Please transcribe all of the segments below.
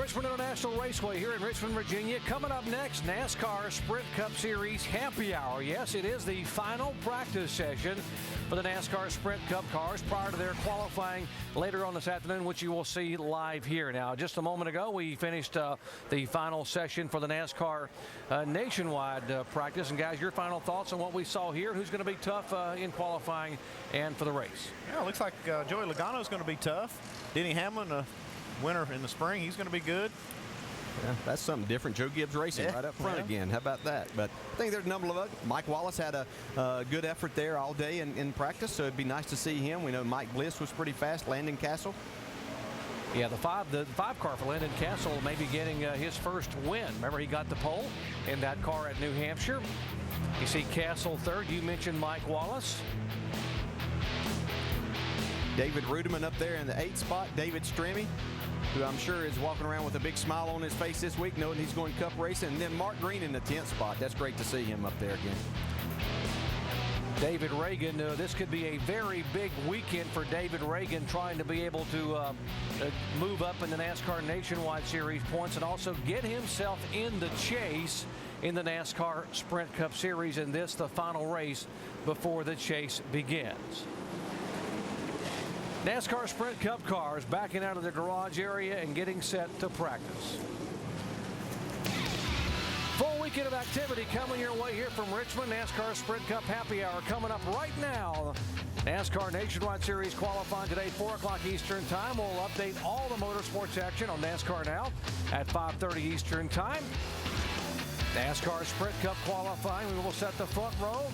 Richmond International Raceway here in Richmond, Virginia. Coming up next, NASCAR Sprint Cup Series Happy Hour. Yes, it is the final practice session for the NASCAR Sprint Cup cars prior to their qualifying later on this afternoon, which you will see live here. Now, just a moment ago, we finished the final session for the NASCAR nationwide practice. And guys, your final thoughts on what we saw here? Who's going to be tough in qualifying and for the race? Yeah, it looks like Joey Logano is going to be tough. Denny Hamlin, winner in the spring, he's going to be good. Yeah, that's something different. Joe Gibbs Racing right up front again. How about that? But I think there's a number of Mike Wallace had a good effort there all day in practice, so it'd be nice to see him. We know Mike Bliss was pretty fast. Landon Castle. Yeah, the five car for Landon Castle maybe getting his first win. Remember, he got the pole in that car at New Hampshire. You see Castle third. You mentioned Mike Wallace. David Rudeman up there in the 8th spot. David Stremme, who I'm sure is walking around with a big smile on his face this week, knowing he's going cup racing. And then Mark Green in the 10th spot. That's great to see him up there again. David Ragan, this could be a very big weekend for David Ragan, trying to be able to move up in the NASCAR Nationwide Series points and also get himself in the chase in the NASCAR Sprint Cup Series, and this the final race before the chase begins. NASCAR Sprint Cup cars backing out of the garage area and getting set to practice. Full weekend of activity coming your way here from Richmond. NASCAR Sprint Cup Happy Hour coming up right now. NASCAR Nationwide Series qualifying today, 4 o'clock Eastern Time. We'll update all the motorsports action on NASCAR Now at 5:30 Eastern Time. NASCAR Sprint Cup qualifying, we will set the front row.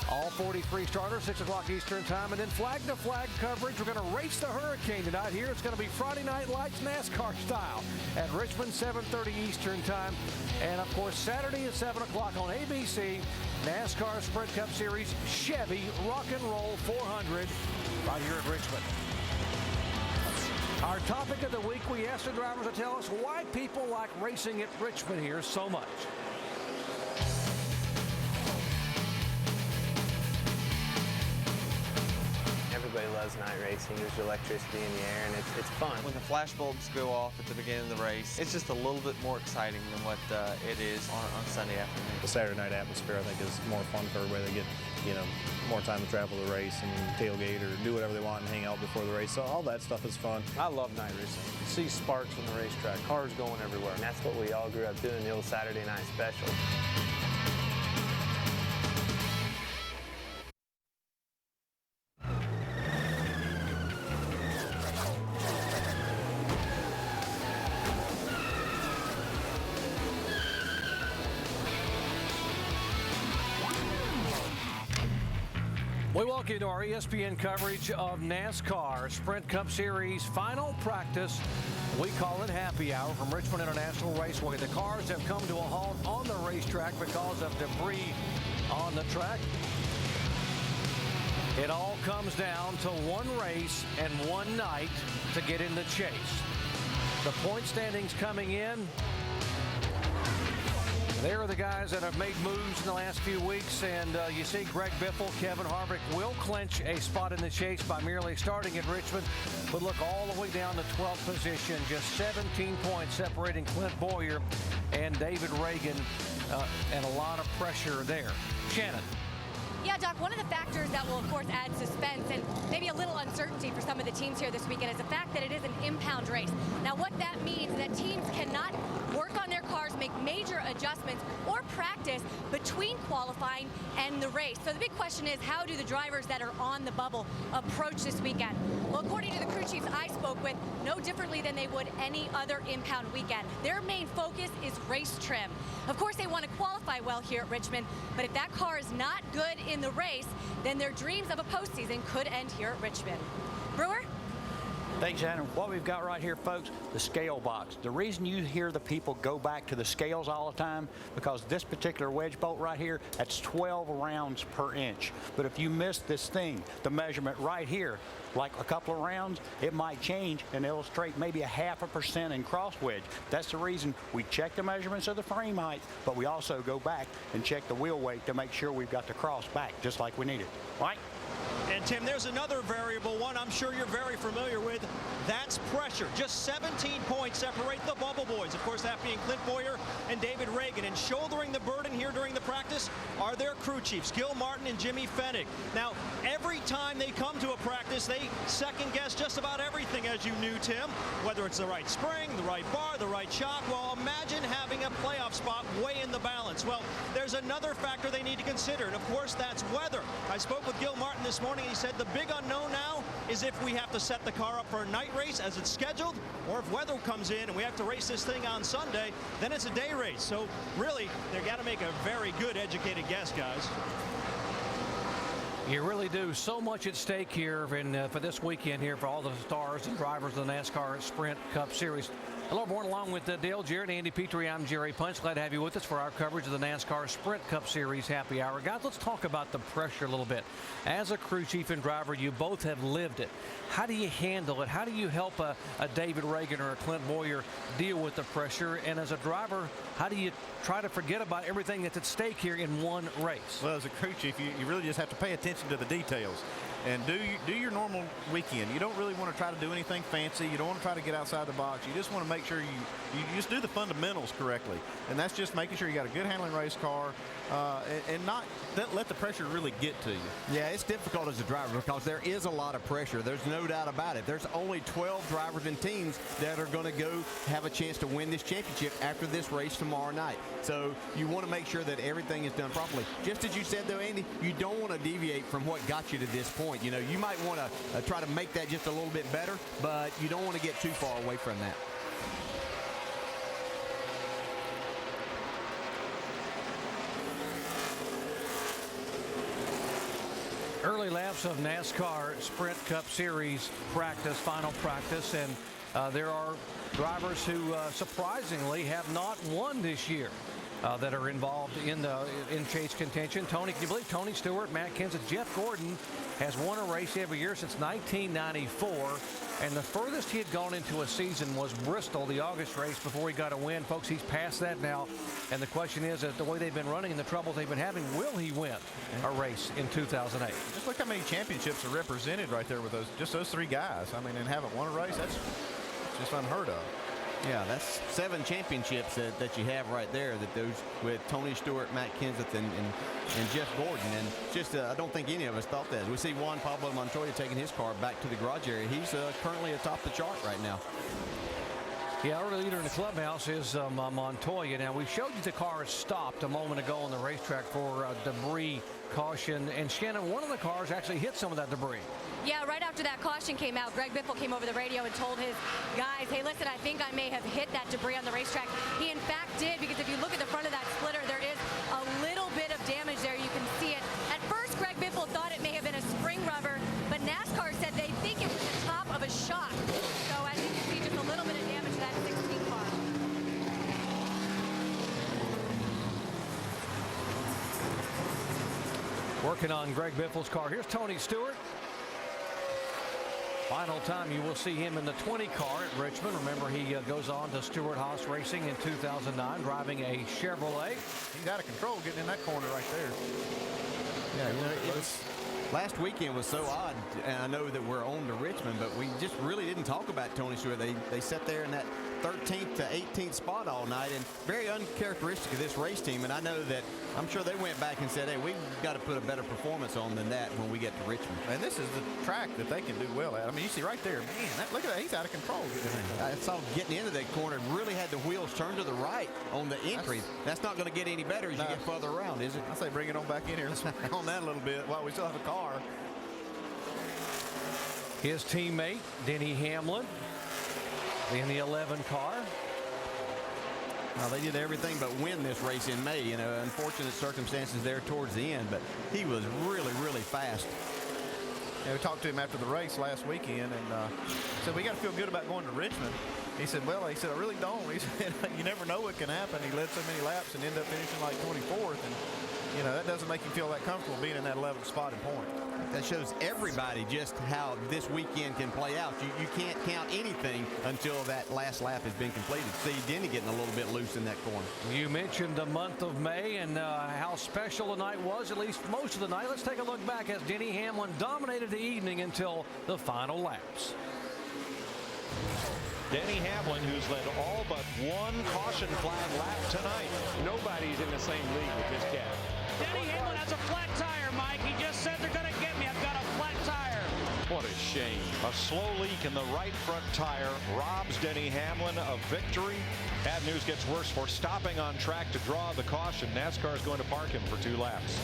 All 43 starters, 6 o'clock Eastern Time. And then flag-to-flag coverage. We're going to race the Hurricane tonight here. It's going to be Friday Night Lights NASCAR style at Richmond, 7:30 Eastern Time. And, of course, Saturday at 7 o'clock on ABC, NASCAR Sprint Cup Series Chevy Rock and Roll 400 right here at Richmond. Our topic of the week, we asked the drivers to tell us why people like racing at Richmond here so much. Everybody loves night racing. There's electricity in the air, and it's fun. When the flash bulbs go off at the beginning of the race, it's just a little bit more exciting than what it is on Sunday afternoon. The Saturday night atmosphere, I think, is more fun for everybody. They get, more time to travel the race and tailgate or do whatever they want and hang out before the race. So all that stuff is fun. I love night racing. You see sparks on the racetrack, cars going everywhere. And that's what we all grew up doing, the old Saturday night special. We welcome you to our ESPN coverage of NASCAR Sprint Cup Series final practice. We call it Happy Hour from Richmond International Raceway. The cars have come to a halt on the racetrack because of debris on the track. It all comes down to one race and one night to get in the chase. The point standings coming in. There are the guys that have made moves in the last few weeks, and you see Greg Biffle, Kevin Harvick will clinch a spot in the chase by merely starting at Richmond, but look all the way down to 12th position, just 17 points separating Clint Bowyer and David Ragan, and a lot of pressure there. Shannon. Yeah, Doc, one of the factors that will, of course, add suspense and maybe a little uncertainty for some of the teams here this weekend is the fact that it is an impound race. Now, what that means is that teams cannot work on their cars, make major adjustments, or practice between qualifying and the race. So the big question is, how do the drivers that are on the bubble approach this weekend? Well, according to the crew chiefs I spoke with, no differently than they would any other impound weekend. Their main focus is race trim. Of course, they want to qualify well here at Richmond, but if that car is not good in the race, then their dreams of a postseason could end here at Richmond. Brewer? Thanks, Shannon. What we've got right here, folks, the scale box. The reason you hear the people go back to the scales all the time, because this particular wedge bolt right here, that's 12 rounds per inch. But if you miss this thing, the measurement right here, like a couple of rounds, it might change and illustrate maybe 0.5% in cross wedge. That's the reason we check the measurements of the frame height, but we also go back and check the wheel weight to make sure we've got the cross back just like we need it. Right? And Tim, there's another variable, one I'm sure you're very familiar with. That's pressure. Just 17 points separate the Bubble Boys. Of course, that being Clint Bowyer and David Ragan. And shouldering the burden here during the practice are their crew chiefs, Gil Martin and Jimmy Fennig. Now, every time they come to a practice, they second guess just about everything, as you knew, Tim. Whether it's the right spring, the right bar, the right shock. Well, imagine having a playoff spot way in the balance. Well, there's another factor they need to consider, and of course, that's weather. I spoke with Gil Martin this morning. He said the big unknown now is if we have to set the car up for a night race as it's scheduled, or if weather comes in and we have to race this thing on Sunday, then it's a day race. So really, they've got to make a very good educated guess, guys. You really do. So much at stake here for this weekend here for all the stars and drivers of the NASCAR Sprint Cup Series. Hello, everyone. Along with Dale Jarrett, Andy Petrie, I'm Jerry Punch. Glad to have you with us for our coverage of the NASCAR Sprint Cup Series Happy Hour. Guys, let's talk about the pressure a little bit. As a crew chief and driver, you both have lived it. How do you handle it? How do you help a David Ragan or a Clint Bowyer deal with the pressure? And as a driver, how do you try to forget about everything that's at stake here in one race? Well, as a crew chief, you really just have to pay attention to the details and do your normal weekend. You don't really want to try to do anything fancy. You don't want to try to get outside the box. You just want to make sure you just do the fundamentals correctly. And that's just making sure you got a good handling race car and not let the pressure really get to you. Yeah, it's difficult as a driver because there is a lot of pressure. There's no doubt about it. There's only 12 drivers and teams that are going to go have a chance to win this championship after this race tomorrow night. So you want to make sure that everything is done properly. Just as you said, though, Andy, you don't want to deviate from what got you to this point. You know, you might want to try to make that just a little bit better, but you don't want to get too far away from that. Early laps of NASCAR Sprint Cup Series practice, final practice, and there are drivers who surprisingly have not won this year that are involved in chase contention. Tony, can you believe Tony Stewart, Matt Kenseth, Jeff Gordon has won a race every year since 1994, and the furthest he had gone into a season was Bristol, the August race, before he got a win. Folks, he's past that now, and the question is, the way they've been running and the troubles they've been having, will he win a race in 2008? Just look how many championships are represented right there with those three guys. I mean, and haven't won a race. That's just unheard of. Yeah, that's 7 championships that you have right there, that those with Tony Stewart, Matt Kenseth, and Jeff Gordon. And just I don't think any of us thought that. We see Juan Pablo Montoya taking his car back to the garage area. He's currently atop the chart right now. Yeah, early leader in the clubhouse is Montoya. Now, we showed you the car stopped a moment ago on the racetrack for debris caution. And Shannon, one of the cars actually hit some of that debris. Yeah, right after that caution came out, Greg Biffle came over the radio and told his guys, hey, listen, I think I may have hit that debris on the racetrack. He, in fact, did, because if you look at the front of that splitter, there is a little bit of damage there. You can see it. At first, Greg Biffle thought it may have been a spring rubber, but NASCAR said they think it was the top of a shock. So as you can see, just a little bit of damage to that 16 car. Working on Greg Biffle's car. Here's Tony Stewart. Final time you will see him in the 20 car at Richmond. Remember, he goes on to Stewart Haas Racing in 2009, driving a Chevrolet. He's out of control getting in that corner right there. Yeah, you know, last weekend was so odd, and I know that we're on to Richmond, but we just really didn't talk about Tony Stewart. They sat there in that 13th to 18th spot all night, and very uncharacteristic of this race team. And I know that I'm sure they went back and said, hey, we've got to put a better performance on than that when we get to Richmond. And this is the track that they can do well at. I mean, you see right there, man, look at that. He's out of control. I saw getting into that corner, really had the wheels turn to the right on the entry. That's not going to get any better as you get further around, is it? I say bring it on back in here. Let's work on that a little bit while we still have a car. His teammate, Denny Hamlin, in the 11 car. Now, they did everything but win this race in May. You know, unfortunate circumstances there towards the end, but he was really, really fast. Yeah, we talked to him after the race last weekend, and said, we got to feel good about going to Richmond. He said, well, I really don't. He said, you never know what can happen. He led so many laps and ended up finishing like 24th, and, you know, that doesn't make him feel that comfortable being in that 11th spot in point. that shows everybody just how this weekend can play out. You can't count anything until that last lap has been completed. See Denny getting a little bit loose in that corner. You mentioned the month of May and how special the night was, at least most of the night. Let's take a look back as Denny Hamlin dominated the evening until the final laps. Denny Hamlin, who's led all but one caution flag lap tonight. Nobody's in the same league with this cat. Denny Hamlin has a flat tire, Mike. He just said they're going to get me. I've got a flat tire. What a shame. A slow leak in the right front tire robs Denny Hamlin of victory. Bad news gets worse for stopping on track to draw the caution. NASCAR is going to park him for 2 laps.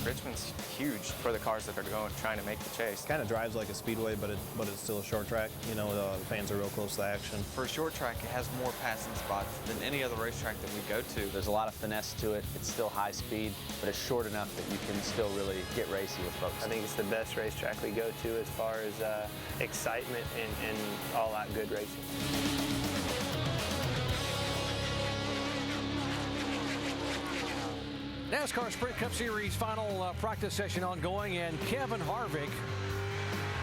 Richmond's huge for the cars that are trying to make the chase. Kind of drives like a speedway, but it's still a short track. You know, the fans are real close to the action. For a short track, it has more passing spots than any other racetrack that we go to. There's a lot of finesse to it. It's still high speed, but it's short enough that you can still really get racy with folks. I think it's the best racetrack we go to as far as excitement and all-out good racing. NASCAR Sprint Cup Series final practice session ongoing, and Kevin Harvick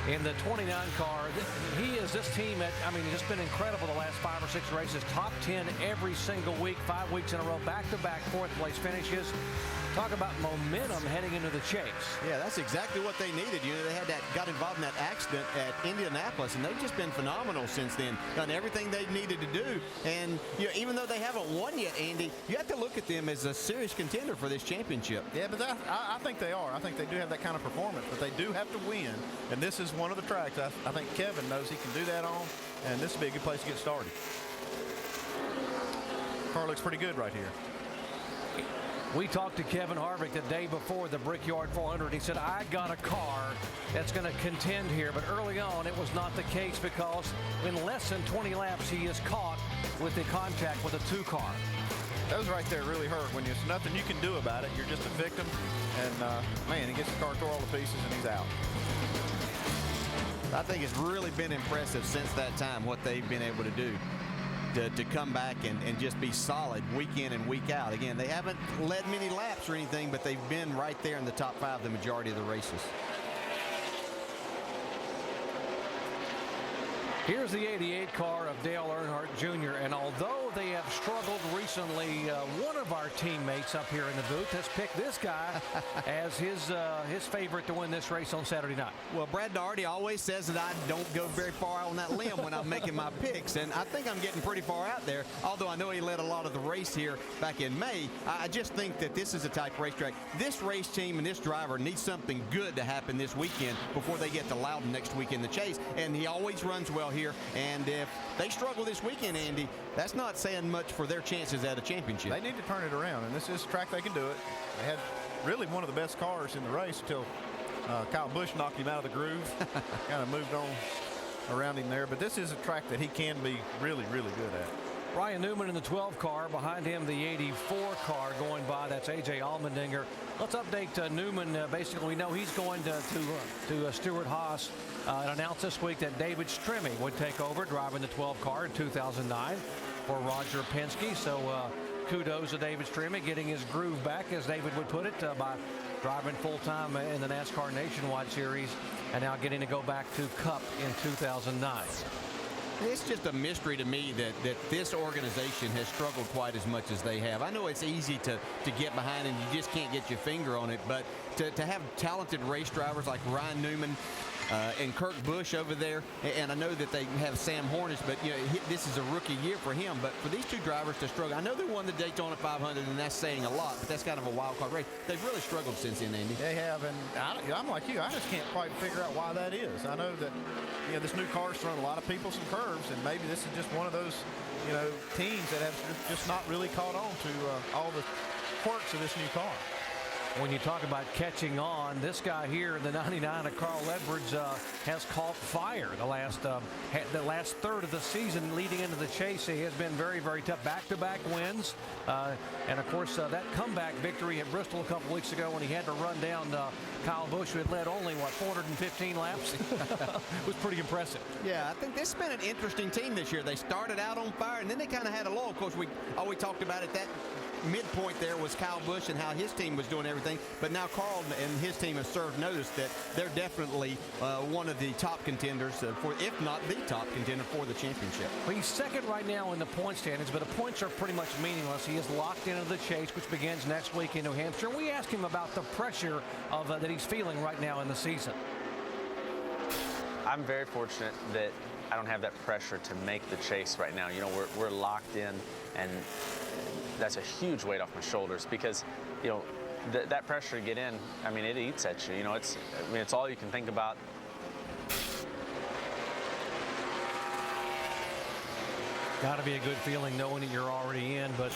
in the 29 car. He is this team at, I mean, it's just been incredible the last 5 or 6 races. Top 10 every single week, 5 weeks in a row, back-to-back 4th place finishes. Talk about momentum heading into the chase. Yeah, that's exactly what they needed. You know, they had got involved in that accident at Indianapolis, and they've just been phenomenal since then. Done everything they needed to do. And you know, even though they haven't won yet, Andy, you have to look at them as a serious contender for this championship. Yeah, but I think they are. I think they do have that kind of performance, but they do have to win. And this is one of the tracks I think Kevin knows he can do that on, and this would be a good place to get started. Car looks pretty good right here. We talked to Kevin Harvick the day before the Brickyard 400. He said, I got a car that's going to contend here. But early on, it was not the case because in less than 20 laps, he is caught with the contact with a 2 car. Those right there really hurt when there's nothing you can do about it. You're just a victim. And, man, he gets the car tore all to pieces and he's out. I think it's really been impressive since that time what they've been able to do. To come back and just be solid week in and week out. Again, they haven't led many laps or anything, but they've been right there in the top 5 the majority of the races. Here's the 88 car of Dale Earnhardt Jr. And although they have struggled recently, one of our teammates up here in the booth has picked this guy as his favorite to win this race on Saturday night. Well, Brad Daugherty always says that I don't go very far out on that limb when I'm making my picks, and I think I'm getting pretty far out there. Although I know he led a lot of the race here back in May, I just think that this is a type of racetrack. This race team and this driver needs something good to happen this weekend before they get to Loudon next week in the chase, and he always runs well here. And if they struggle this weekend, Andy, that's not saying much for their chances at a championship. They need to turn it around, and this is a track they can do it. They had really one of the best cars in the race until Kyle Busch knocked him out of the groove. Kind of moved on around him there, but this is a track that he can be really, really good at. Ryan Newman in the 12 car, behind him the 84 car going by. That's A.J. Allmendinger. Let's update Newman. Basically, we know he's going to Stewart Haas. Announced this week that David Stremme would take over driving the 12 car in 2009 for Roger Penske. So kudos to David Stremme getting his groove back, as David would put it, by driving full-time in the NASCAR Nationwide Series and now getting to go back to Cup in 2009. It's just a mystery to me that this organization has struggled quite as much as they have. I know it's easy to get behind and you just can't get your finger on it, but to have talented race drivers like Ryan Newman and Kurt Busch over there, and I know that they have Sam Hornish, but you know this is a rookie year for him. But for these 2 drivers to struggle, I know they won the Daytona 500, and that's saying a lot, but that's kind of a wild card race. They've really struggled since then, Andy. They have, and I'm like you. I just can't quite figure out why that is. I know that this new car's thrown a lot of people some curves, and maybe this is just one of those teams that have just not really caught on to all the quirks of this new car. When you talk about catching on, this guy here in the 99 of Carl Edwards has caught fire the last third of the season leading into the chase. He has been very, very tough. Back-to-back wins. And, of course, that comeback victory at Bristol a couple weeks ago when he had to run down Kyle Busch, who had led only, 415 laps? was pretty impressive. Yeah, I think this has been an interesting team this year. They started out on fire, and then they kind of had a lull. Of course, all we talked about at that midpoint there was Kyle Busch and how his team was doing everything. But now Carl and his team have served notice that they're definitely one of the top contenders, if not the top contender for the championship. Well, he's second right now in the point standings, but the points are pretty much meaningless. He is locked into the chase, which begins next week in New Hampshire. We asked him about the pressure of that he's feeling right now in the season. I'm very fortunate that I don't have that pressure to make the chase right now. You know, we're locked in, and that's a huge weight off my shoulders because, you know, that pressure to get in, I mean, it eats at you. You know, it's all you can think about. Got to be a good feeling knowing that you're already in, but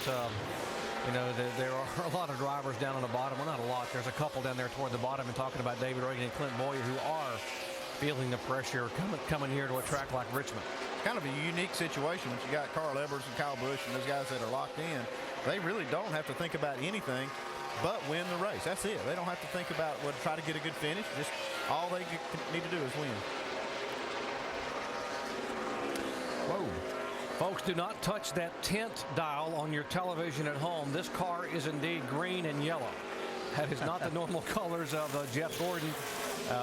you know, there are a lot of drivers down on the bottom. Well, not a lot. There's a couple down there toward the bottom, and talking about David Ragan and Clint Bowyer, who are feeling the pressure coming here to a track like Richmond. Kind of a unique situation when you got Carl Edwards and Kyle Busch and those guys that are locked in. They really don't have to think about anything but win the race. That's it. They don't have to think about try to get a good finish. Just all they need to do is win. Whoa. Folks, do not touch that tint dial on your television at home. This car is indeed green and yellow. That is not the normal colors of Jeff Gordon.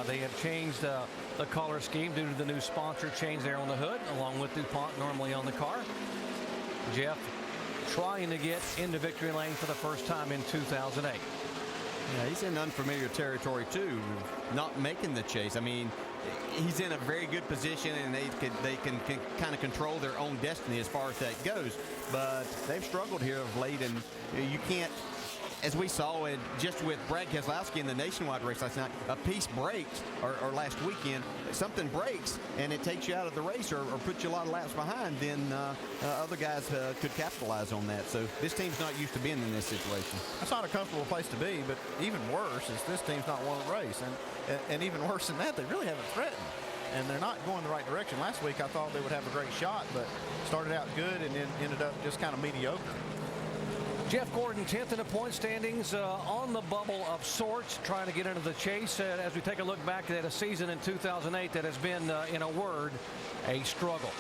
They have changed the color scheme due to the new sponsor change there on the hood, along with DuPont normally on the car. Jeff trying to get into victory lane for the first time in 2008. Yeah, he's in unfamiliar territory too, not making the chase. I mean, he's in a very good position, and they can kind of control their own destiny as far as that goes. But they've struggled here of late, and you can't, as we saw it just with Brad Keselowski in the nationwide race last night, a piece breaks, or last weekend, something breaks, and it takes you out of the race or puts you a lot of laps behind, then other guys could capitalize on that. So this team's not used to being in this situation. That's not a comfortable place to be, but even worse is this team's not won a race. And even worse than that, they really haven't threatened. And they're not going the right direction. Last week I thought they would have a great shot, but started out good and then ended up just kind of mediocre. Jeff Gordon 10th in the point standings, on the bubble of sorts, trying to get into the chase as we take a look back at a season in 2008 that has been, in a word, a struggle.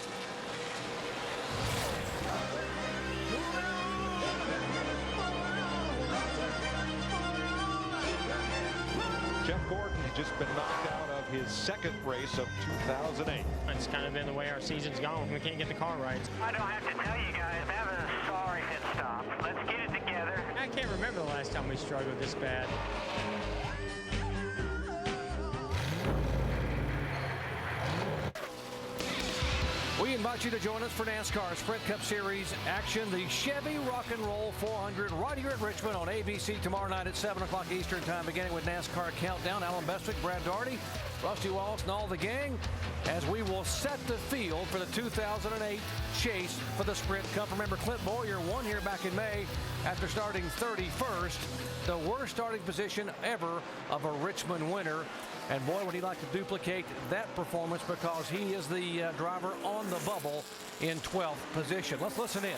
Jeff Gordon has just been knocked out of his second race of 2008. It's kind of been the way our season's gone. We can't get the car right. I don't have to tell you guys, have a sorry pit stop. Let's get it together. I can't remember the last time we struggled this bad. We invite you to join us for NASCAR Sprint Cup Series action. The Chevy Rock and Roll 400 right here at Richmond on ABC tomorrow night at 7 o'clock Eastern Time, beginning with NASCAR Countdown. Alan Bestwick, Brad Daugherty, Rusty Wallace, and all the gang, as we will set the field for the 2008 chase for the Sprint Cup. Remember, Clint Bowyer won here back in May after starting 31st, the worst starting position ever of a Richmond winner. And boy, would he like to duplicate that performance, because he is the driver on the bubble in 12th position. Let's listen in.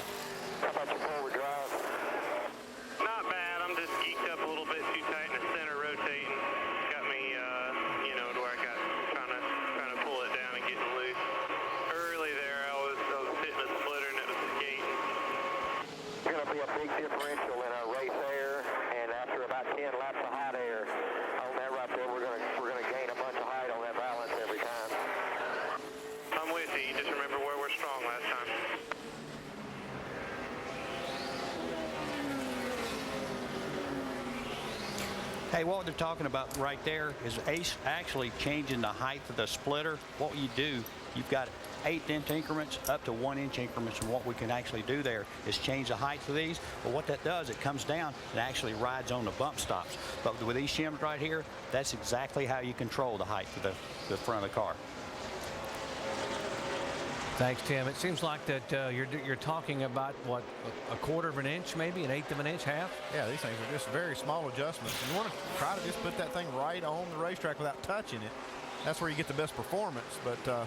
How about your forward drive? Not bad. I'm just geeked up a little bit too tight in the center, rotating. Got me, you know, to where I got trying to pull it down and getting loose. Early there, I was hitting a splitter and it was skating. It's going to be a big differential in our race air, and after about 10 laps of hot air on that right there, we're going to gain a bunch of height on that balance every time. I'm with you. Just remember where we're strong last time. Hey, what they're talking about right there is actually changing the height of the splitter. What you do, you've got 8-inch increments up to 1-inch increments, and what we can actually do there is change the height of these. But what that does, it comes down and actually rides on the bump stops. But with these shims right here, that's exactly how you control the height of the front of the car. Thanks, Tim. It seems like that you're talking about, what, a quarter of an inch, maybe an eighth of an inch, half? Yeah, these things are just very small adjustments. You want to try to just put that thing right on the racetrack without touching it. That's where you get the best performance. But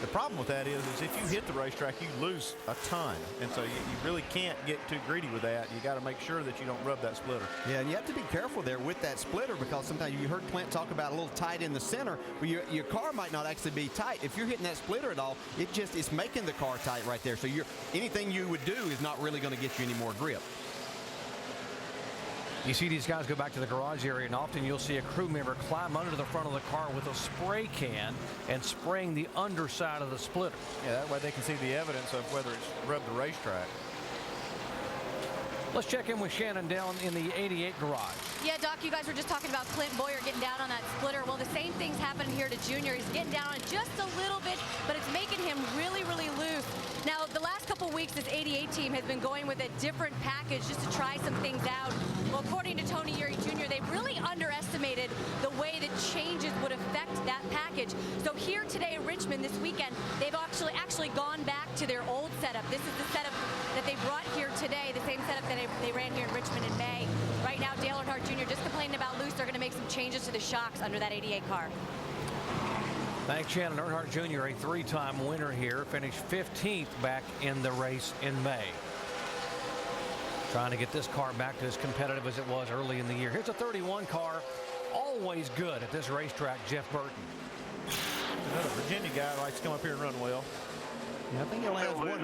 the problem with that is if you hit the racetrack, you lose a ton. And so you really can't get too greedy with that. You got to make sure that you don't rub that splitter. Yeah, and you have to be careful there with that splitter, because sometimes you heard Clint talk about a little tight in the center, but your car might not actually be tight. If you're hitting that splitter at all, it's making the car tight right there. So anything you would do is not really going to get you any more grip. You see these guys go back to the garage area, and often you'll see a crew member climb under the front of the car with a spray can and spraying the underside of the splitter. Yeah, that way they can see the evidence of whether it's rubbed the racetrack. Let's check in with Shannon down in the 88 garage. Yeah, Doc, you guys were just talking about Clint Bowyer getting down on that splitter. Well, the same thing's happening here to Junior. He's getting down on it just a little bit, but it's making him really, really loose. Now, the last couple weeks, this 88 team has been going with a different package just to try some things out. Well, according to Tony Eury Jr., they've really underestimated the way that changes would affect that package. So here today in Richmond this weekend, they've actually gone back to their old setup. This is the setup that they brought here today, the same setup that they ran here in Richmond in May. Right now, Dale Earnhardt Jr. just complaining about loose. They're going to make some changes to the shocks under that 88 car. Thanks, Shannon. Earnhardt Jr., a three-time winner here, finished 15th back in the race in May. Trying to get this car back to as competitive as it was early in the year. Here's a 31 car, always good at this racetrack, Jeff Burton. Another Virginia guy likes to come up here and run well. Yeah, I think he'll have one win.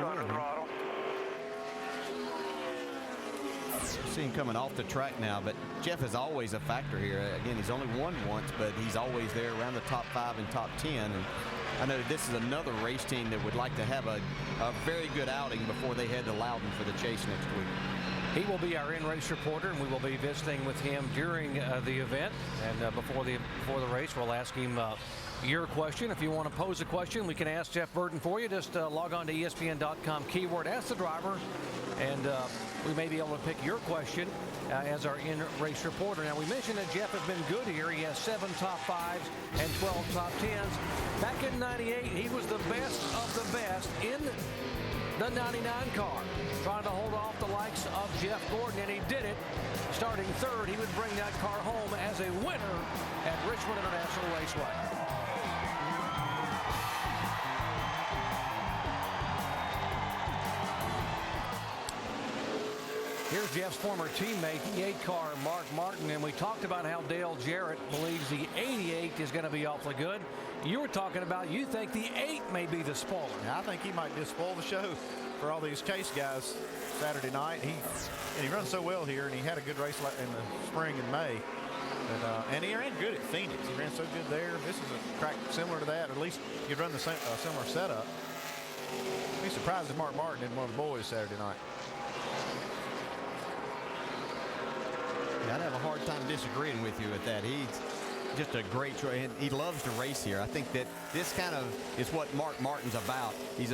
See him coming off the track now, but Jeff is always a factor here. Again, he's only won once, but he's always there around the top 5 and top 10. And I know this is another race team that would like to have a very good outing before they head to Loudon for the chase next week. He will be our in-race reporter, and we will be visiting with him during the event. And before the race, we'll ask him your question. If you want to pose a question, we can ask Jeff Burton for you. Just log on to ESPN.com, keyword Ask the Driver, and we may be able to pick your question as our in-race reporter. Now, we mentioned that Jeff has been good here. He has 7 top 5s and 12 top 10s. Back in '98, he was the best of the best in the 99 car, trying to hold off the likes of Jeff Gordon, and he did it. Starting third, he would bring that car home as a winner at Richmond International Raceway. Here's Jeff's former teammate, the 8 car, Mark Martin, and we talked about how Dale Jarrett believes the 88 is going to be awfully good. You were talking about you think the 8 may be the spoiler. Yeah, I think he might just spoil the show for all these chase guys Saturday night. He runs so well here, and he had a good race in the spring and May. And he ran good at Phoenix. He ran so good there. This is a track similar to that, or at least you'd run the similar setup. I'd be surprised if Mark Martin didn't one of the boys Saturday night. Yeah, I'd have a hard time disagreeing with you with that. He's just a great choice. He loves to race here. I think that this kind of is what Mark Martin's about. He's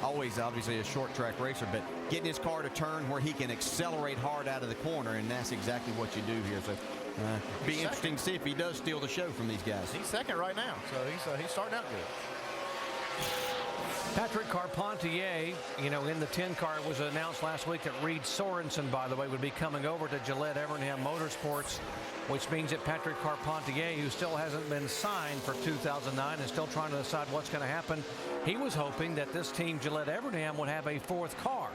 always obviously a short track racer, but getting his car to turn where he can accelerate hard out of the corner, and that's exactly what you do here. So be interesting to see if he does steal the show from these guys. He's second right now, so he's starting out good. Patrick Carpentier, you know, in the 10 car, it was announced last week that Reed Sorenson, by the way, would be coming over to Gillette Evernham Motorsports, which means that Patrick Carpentier, who still hasn't been signed for 2009 and still trying to decide what's going to happen, he was hoping that this team, Gillette Evernham, would have a 4th car.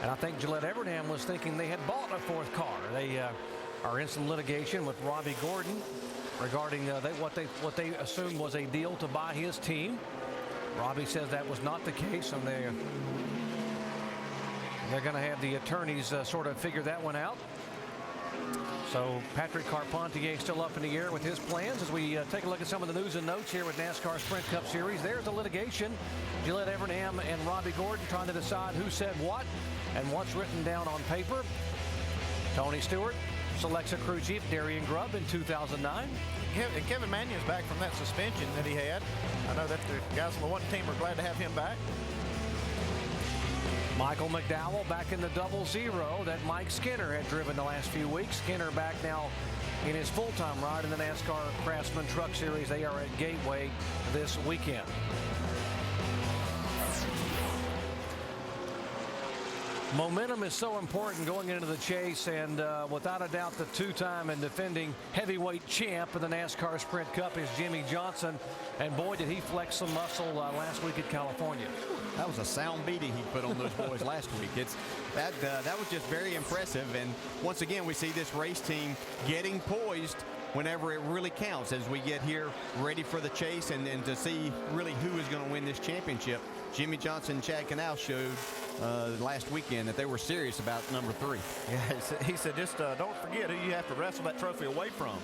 And I think Gillette Evernham was thinking they had bought a 4th car. They are in some litigation with Robby Gordon regarding what they assumed was a deal to buy his team. Robby says that was not the case, and they're going to have the attorneys sort of figure that one out. So Patrick Carpentier still up in the air with his plans as we take a look at some of the news and notes here with NASCAR Sprint Cup Series. There's the litigation. Gillette Evernham and Robby Gordon trying to decide who said what and what's written down on paper. Tony Stewart selects a crew chief, Darian Grubb, in 2009. And Kevin Manion's back from that suspension that he had. I know that the guys on the 1 team are glad to have him back. Michael McDowell back in the 00 that Mike Skinner had driven the last few weeks. Skinner back now in his full-time ride in the NASCAR Craftsman Truck Series. They are at Gateway this weekend. Momentum is so important going into the chase, and without a doubt, the two-time and defending heavyweight champ of the NASCAR Sprint Cup is Jimmie Johnson. And boy, did he flex some muscle last week at California. That was a sound beating he put on those boys last week. That was just very impressive. And once again, we see this race team getting poised whenever it really counts as we get here ready for the chase and to see really who is going to win this championship. Jimmie Johnson and Chad Canal showed last weekend that they were serious about number 3. Yeah, he said, just don't forget who you have to wrestle that trophy away from.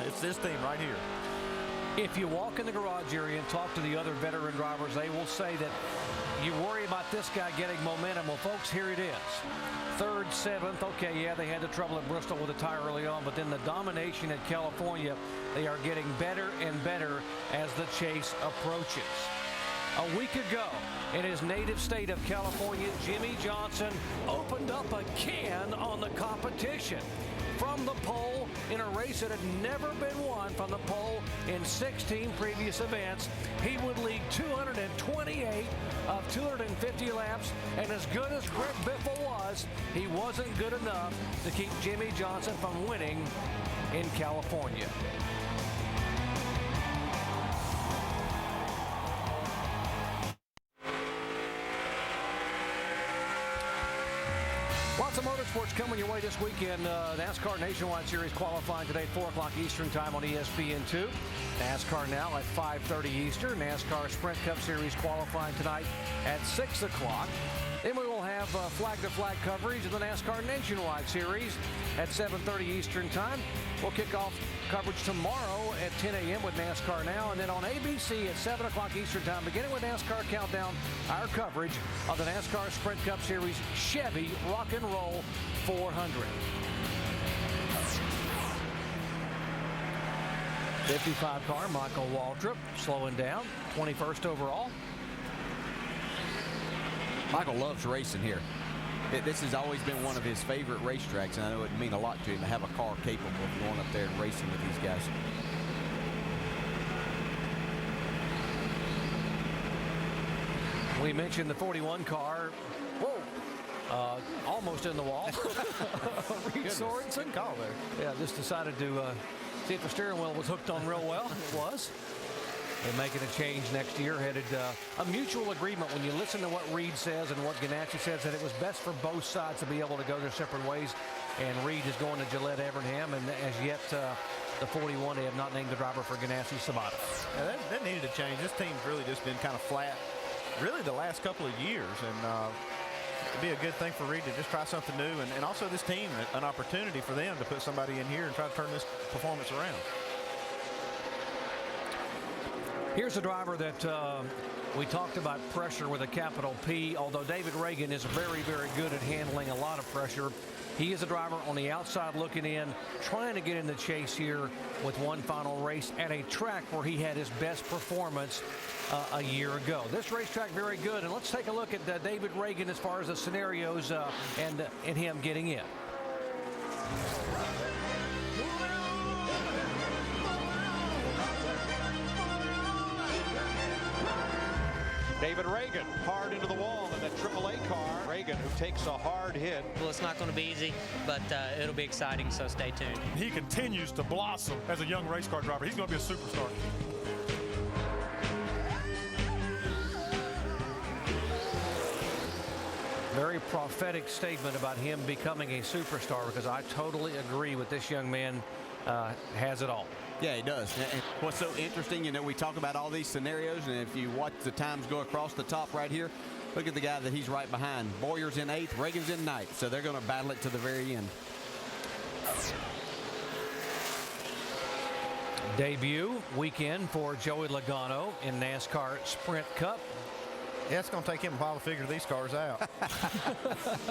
It's this team right here. If you walk in the garage area and talk to the other veteran drivers, they will say that you worry about this guy getting momentum. Well, folks, here it is. 3rd, 7th. Okay, yeah, they had the trouble at Bristol with the tire early on, but then the domination at California, they are getting better and better as the chase approaches. A week ago, in his native state of California, Jimmie Johnson opened up a can on the competition. From the pole in a race that had never been won from the pole in 16 previous events, he would lead 228 of 250 laps, and as good as Greg Biffle was, he wasn't good enough to keep Jimmie Johnson from winning in California. Lots of motorsports coming your way this weekend. NASCAR Nationwide Series qualifying today, 4 o'clock Eastern time on ESPN2. NASCAR now at 5:30 Eastern. NASCAR Sprint Cup Series qualifying tonight at 6 o'clock. Then we will have flag-to-flag coverage of the NASCAR Nationwide Series at 7:30 Eastern time. We'll kick off coverage tomorrow at 10 a.m. with NASCAR Now, and then on ABC at 7 o'clock Eastern time, beginning with NASCAR Countdown, our coverage of the NASCAR Sprint Cup Series Chevy Rock and Roll 400. 55 car, Michael Waltrip slowing down, 21st overall. Michael loves racing here. This has always been one of his favorite racetracks, and I know it would mean a lot to him to have a car capable of going up there and racing with these guys. We mentioned the 41 car. Whoa. Almost in the wall. Sorenson. Good call there. Yeah, just decided to see if the steering wheel was hooked on real well. It was. They're making a change next year, headed a mutual agreement. When you listen to what Reed says and what Ganassi says, that it was best for both sides to be able to go their separate ways. And Reed is going to Gillette Evernham, and as yet, the 41, they have not named the driver for Ganassi Sabato. Yeah, that needed to change. This team's really just been kind of flat, really the last couple of years, and it'd be a good thing for Reed to just try something new, and also this team, an opportunity for them to put somebody in here and try to turn this performance around. Here's a driver that we talked about pressure with a capital P, although David Ragan is very, very good at handling a lot of pressure. He is a driver on the outside looking in, trying to get in the chase here with one final race at a track where he had his best performance a year ago. This racetrack very good, and let's take a look at David Ragan as far as the scenarios and him getting in. David Ragan hard into the wall in that AAA car. Ragan, who takes a hard hit. Well, it's not going to be easy, but it'll be exciting, so stay tuned. He continues to blossom as a young race car driver. He's going to be a superstar. Very prophetic statement about him becoming a superstar, because I totally agree with this young man. Has it all. Yeah, he does. And what's so interesting, you know, we talk about all these scenarios, and if you watch the times go across the top right here, look at the guy that he's right behind. Bowyer's in 8th, Ragan's in 9th, so they're going to battle it to the very end. Debut weekend for Joey Logano in NASCAR Sprint Cup. Yeah, it's going to take him a while to figure these cars out.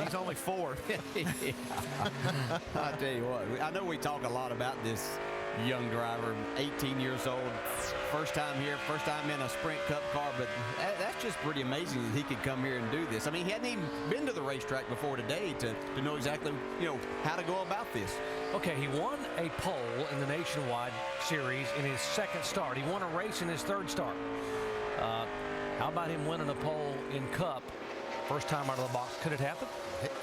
He's only 4th. I'll tell you what, I know we talk a lot about this young driver, 18 years old, first time here, first time in a Sprint Cup car, but that's just pretty amazing that he could come here and do this. I mean, he hadn't even been to the racetrack before today to know exactly, you know, how to go about this. Okay, he won a pole in the Nationwide Series in his 2nd start. He won a race in his 3rd start. How about him winning a pole in Cup First time out of the box. Could it happen?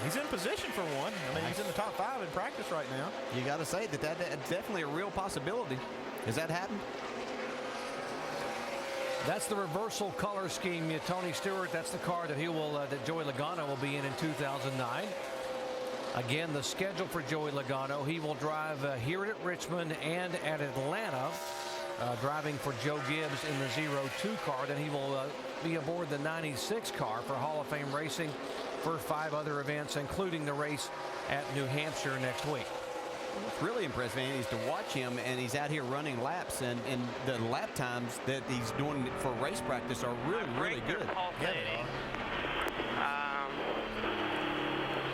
He's in position for one. I mean, he's in the top 5 in practice right now. You got to say that's definitely a real possibility. Has that happened? That's the reversal color scheme. Tony Stewart, that's the car that that Joey Logano will be in 2009. Again, the schedule for Joey Logano, he will drive here at Richmond and at Atlanta, driving for Joe Gibbs in the 02 car. Then he will be aboard the 96 car for Hall of Fame Racing for 5 other events, including the race at New Hampshire next week. What's really impressive, Andy, is to watch him, and he's out here running laps, and the lap times that he's doing for race practice are really good.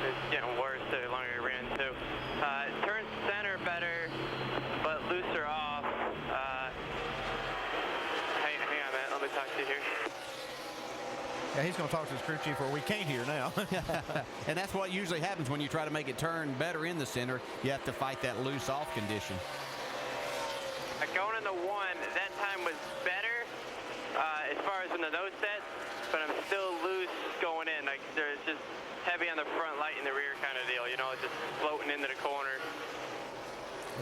It's getting worse the longer you ran too. Turn center better, but looser off. Hang on, man. Let me talk to you here. Yeah, he's going to talk to his crew chief, or we can't hear now. And that's what usually happens when you try to make it turn better in the center. You have to fight that loose off condition. Going in the 1, that time was better as far as in the nose set, but I'm still loose going in. Like there's just heavy on the front, light in the rear kind of deal. You know, just floating into the corner.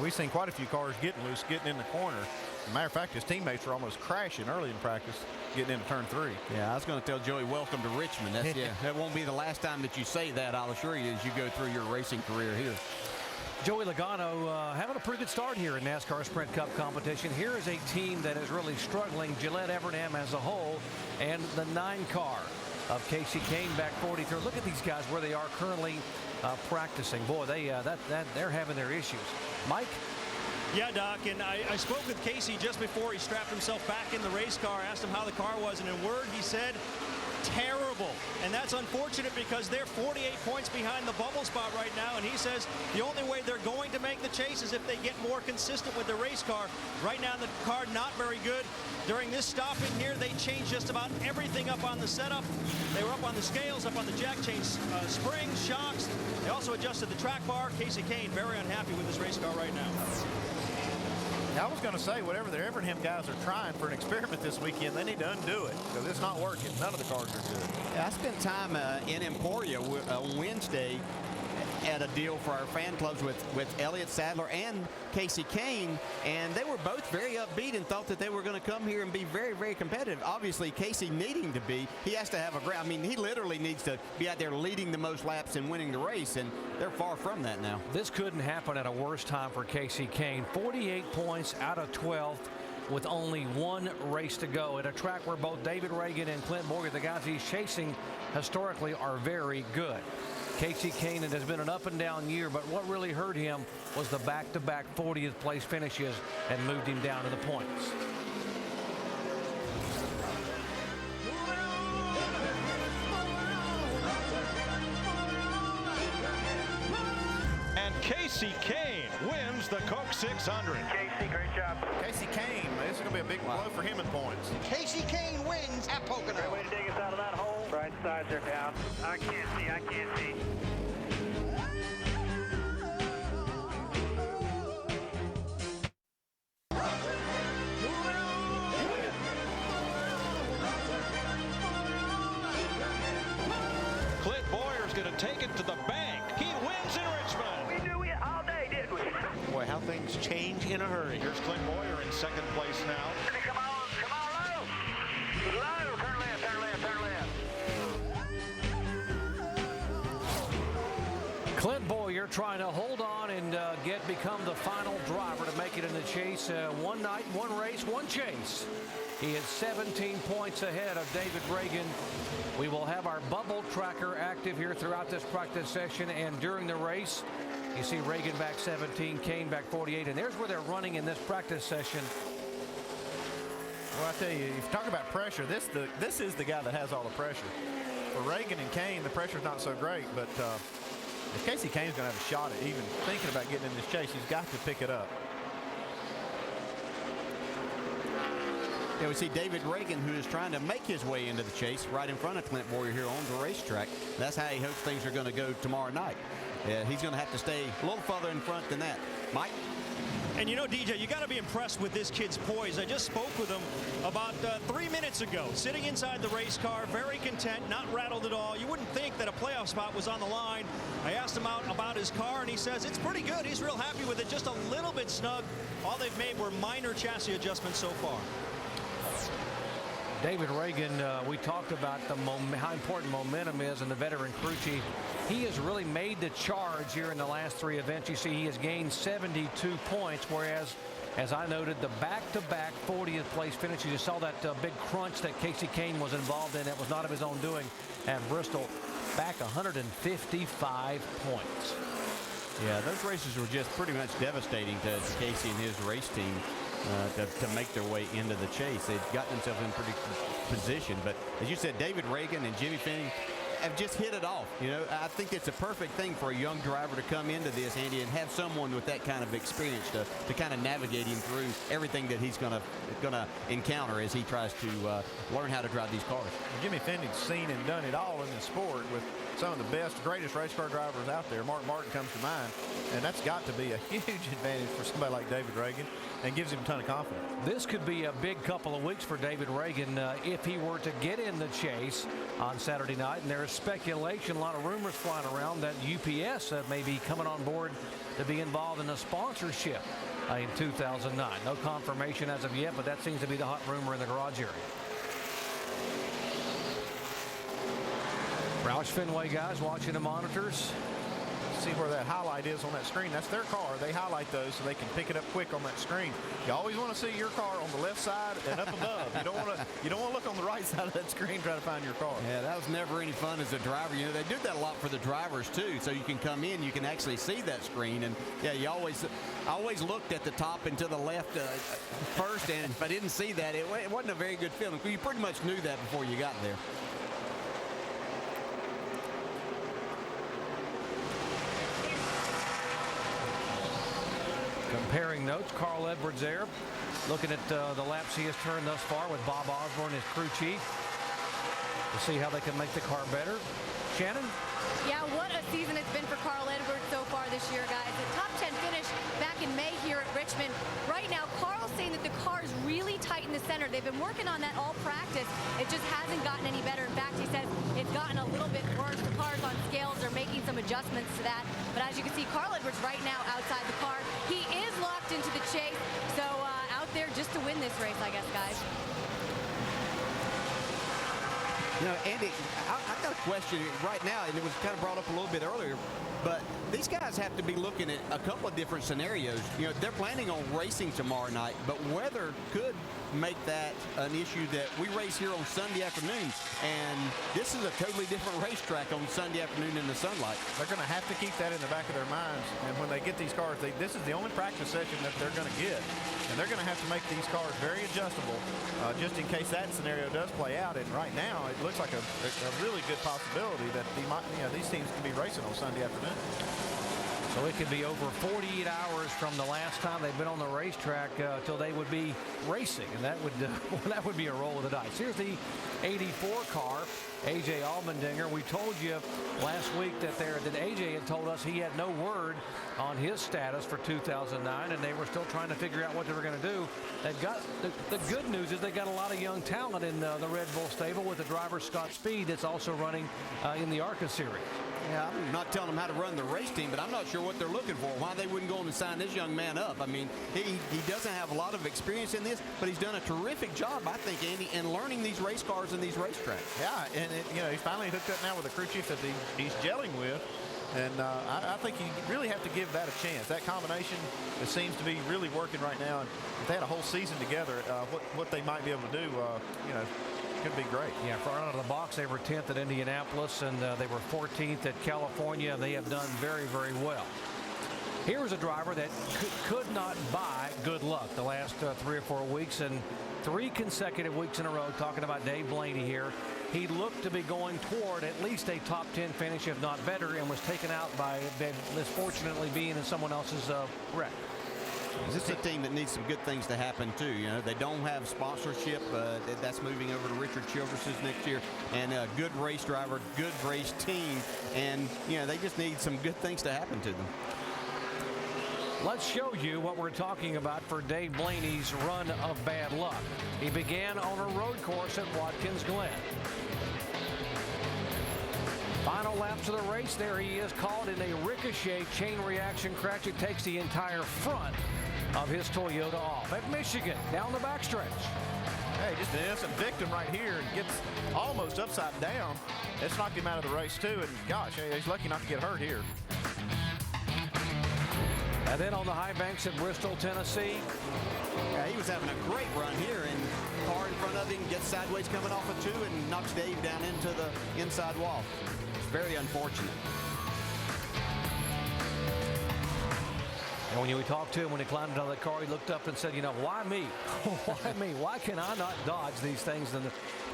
We've seen quite a few cars getting loose, getting in the corner. As a matter of fact, his teammates were almost crashing early in practice, getting into turn 3. Yeah, I was going to tell Joey, welcome to Richmond. That won't be the last time that you say that, I'll assure you, as you go through your racing career here. Joey Logano having a pretty good start here in NASCAR Sprint Cup competition. Here is a team that is really struggling, Gillette Evernham as a whole, and the 9 car of Kasey Kahne back 43. Look at these guys where they are currently practicing. Boy, they're having their issues. Mike? Yeah, Doc, and I spoke with Kasey just before he strapped himself back in the race car, asked him how the car was, and in word he said, terrible. And that's unfortunate because they're 48 points behind the bubble spot right now, and he says the only way they're going to make the chase is if they get more consistent with their race car. Right now the car not very good. During this stop in here, they changed just about everything up on the setup. They were up on the scales, up on the jack chain springs, shocks. They also adjusted the track bar. Kasey Kahne very unhappy with his race car right now. I was going to say, whatever the Evernham guys are trying for an experiment this weekend, they need to undo it because it's not working. None of the cars are good. Yeah, I spent time in Emporia on Wednesday at a deal for our fan clubs with Elliott Sadler and Kasey Kahne, and they were both very upbeat and thought that they were going to come here and be very competitive. Obviously, Kasey needing to be, he has to have a great, I mean, he literally needs to be out there leading the most laps and winning the race, and they're far from that now. This couldn't happen at a worse time for Kasey Kahne. 48 points out of 12th with only 1 race to go at a track where both David Ragan and Clint Bowyer, the guys he's chasing historically, are very good. Kasey Kahne has been an up-and-down year, but what really hurt him was the back-to-back 40th place finishes and moved him down to the points. And Kasey Kahne wins the Coke 600. Kasey, great job. Kasey Kahne, this is going to be a big blow for him in points. Kasey Kahne wins at Pocono. Great way to dig us out of that hole. Right sides are down. I can't see. Clint Bowyer's going to take it to the bank. He wins in Richmond. We knew it all day, didn't we? Boy, how things change in a hurry. Here's Clint Bowyer in second place now. Come on, low. Low, turn left. Clint Bowyer trying to hold on and become the final driver to make it in the chase. One night, one race, one chase. He is 17 points ahead of David Ragan. We will have our bubble tracker active here throughout this practice session and during the race. You see Ragan back 17, Kahne back 48, and there's where they're running in this practice session. Well, I tell you, if you talk about pressure, this is the guy that has all the pressure. For Ragan and Kahne, the pressure's not so great, but if Kasey Kahne's going to have a shot at even thinking about getting in this chase, he's got to pick it up. Yeah, we see David Ragan, who is trying to make his way into the chase right in front of Clint Bowyer here on the racetrack. That's how he hopes things are going to go tomorrow night. He's going to have to stay a little further in front than that. Mike? And you know, DJ, you got to be impressed with this kid's poise. I just spoke with him about 3 minutes ago, sitting inside the race car, very content, not rattled at all. You wouldn't think that a playoff spot was on the line. I asked him about his car, and he says it's pretty good. He's real happy with it, just a little bit snug. All they've made were minor chassis adjustments so far. David Ragan, we talked about how important momentum is, and the veteran crew chief, he has really made the charge here in the last 3 events. You see, he has gained 72 points, whereas, as I noted, the back-to-back 40th place finishes. You saw that big crunch that Kasey Kahne was involved in. That was not of his own doing at Bristol. Back 155 points. Yeah, those races were just pretty much devastating to Kasey and his race team. To make their way into the chase. They've gotten themselves in pretty good position. But as you said, David Ragan and Jimmie Johnson have just hit it off. You know, I think it's a perfect thing for a young driver to come into this, Andy, and have someone with that kind of experience to kind of navigate him through everything that he's gonna encounter as he tries to learn how to drive these cars. Jimmie Johnson's seen and done it all in the sport with some of the best, greatest race car drivers out there. Mark Martin comes to mind, and that's got to be a huge advantage for somebody like David Ragan, and gives him a ton of confidence. This could be a big couple of weeks for David Ragan if he were to get in the chase on Saturday night. And there is speculation, a lot of rumors flying around that UPS may be coming on board to be involved in a sponsorship in 2009. No confirmation as of yet, but that seems to be the hot rumor in the garage area. Roush Fenway guys watching the monitors. See where that highlight is on that screen. That's their car. They highlight those so they can pick it up quick on that screen. You always want to see your car on the left side and up above. You don't want to look on the right side of that screen trying to find your car. Yeah, that was never any fun as a driver. You know, they do that a lot for the drivers too. So you can come in, you can actually see that screen, and yeah, I always looked at the top and to the left first, and if I didn't see that, it wasn't a very good feeling. You pretty much knew that before you got there. Comparing notes, Carl Edwards there, looking at the laps he has turned thus far with Bob Osborne, his crew chief, to see how they can make the car better. Shannon? Yeah, what a season it's been for Carl Edwards so far this year, guys. The top 10 finish back in May here at Richmond. Right now, Carl's saying that the car is really tight in the center. They've been working on that all practice. It just hasn't gotten any better. In fact, he says it's gotten a little bit worse. The cars on scales are making some adjustments to that. But as you can see, Carl Edwards right now outside the car. He is locked into the chase, so out there just to win this race, I guess, guys. You know, Andy, I got a question right now, and it was kind of brought up a little bit earlier, but these guys have to be looking at a couple of different scenarios. You know, they're planning on racing tomorrow night, but weather could make that an issue that we race here on Sunday afternoon, and this is a totally different racetrack on Sunday afternoon in the sunlight. They're going to have to keep that in the back of their minds, and when they get these cars, this is the only practice session that they're going to get, and they're going to have to make these cars very adjustable just in case that scenario does play out. And right now, it looks like a really good possibility that these teams can be racing on Sunday afternoon. So it could be over 48 hours from the last time they've been on the racetrack till they would be racing, and that would be a roll of the dice. Here's the 84 car, A.J. Allmendinger. We told you last week that A.J. had told us he had no word on his status for 2009, and they were still trying to figure out what they were going to do. They've got the good news is they got a lot of young talent in the Red Bull stable with the driver Scott Speed that's also running in the ARCA series. Yeah, I'm not telling them how to run the race team, but I'm not sure what they're looking for, why they wouldn't go and sign this young man up. I mean, he doesn't have a lot of experience in this, but he's done a terrific job, I think, Andy, in learning these race cars and these racetracks. Yeah, and he's finally hooked up now with a crew chief that he's gelling with. And I think you really have to give that a chance. That combination, it seems to be really working right now. And if they had a whole season together, what they might be able to do, could be great. Yeah, for out of the box, they were 10th at Indianapolis, and they were 14th at California, and they have done very, very well. Here's a driver that could not buy good luck the last 3 or 4 weeks, and 3 consecutive weeks in a row, talking about Dave Blaney here. He looked to be going toward at least a top 10 finish, if not better, and was taken out by misfortunately being in someone else's wreck. This is a team that needs some good things to happen too. You know, they don't have sponsorship. That's moving over to Richard Childress's next year, and a good race driver, good race team, and they just need some good things to happen to them. Let's show you what we're talking about for Dave Blaney's run of bad luck. He began on a road course at Watkins Glen. Final laps of the race, there he is, caught in a ricochet chain reaction crash. It takes the entire front of his Toyota off. At Michigan, down the backstretch. Hey, just an innocent victim right here, and gets almost upside down. That's knocked him out of the race too, and gosh, he's lucky not to get hurt here. And then on the high banks at Bristol, Tennessee. Yeah, he was having a great run here, and car in front of him gets sideways coming off of 2 and knocks Dave down into the inside wall. It's very unfortunate. And when we talked to him, when he climbed out of the car, he looked up and said, you know, why me? Why me? Why can I not dodge these things and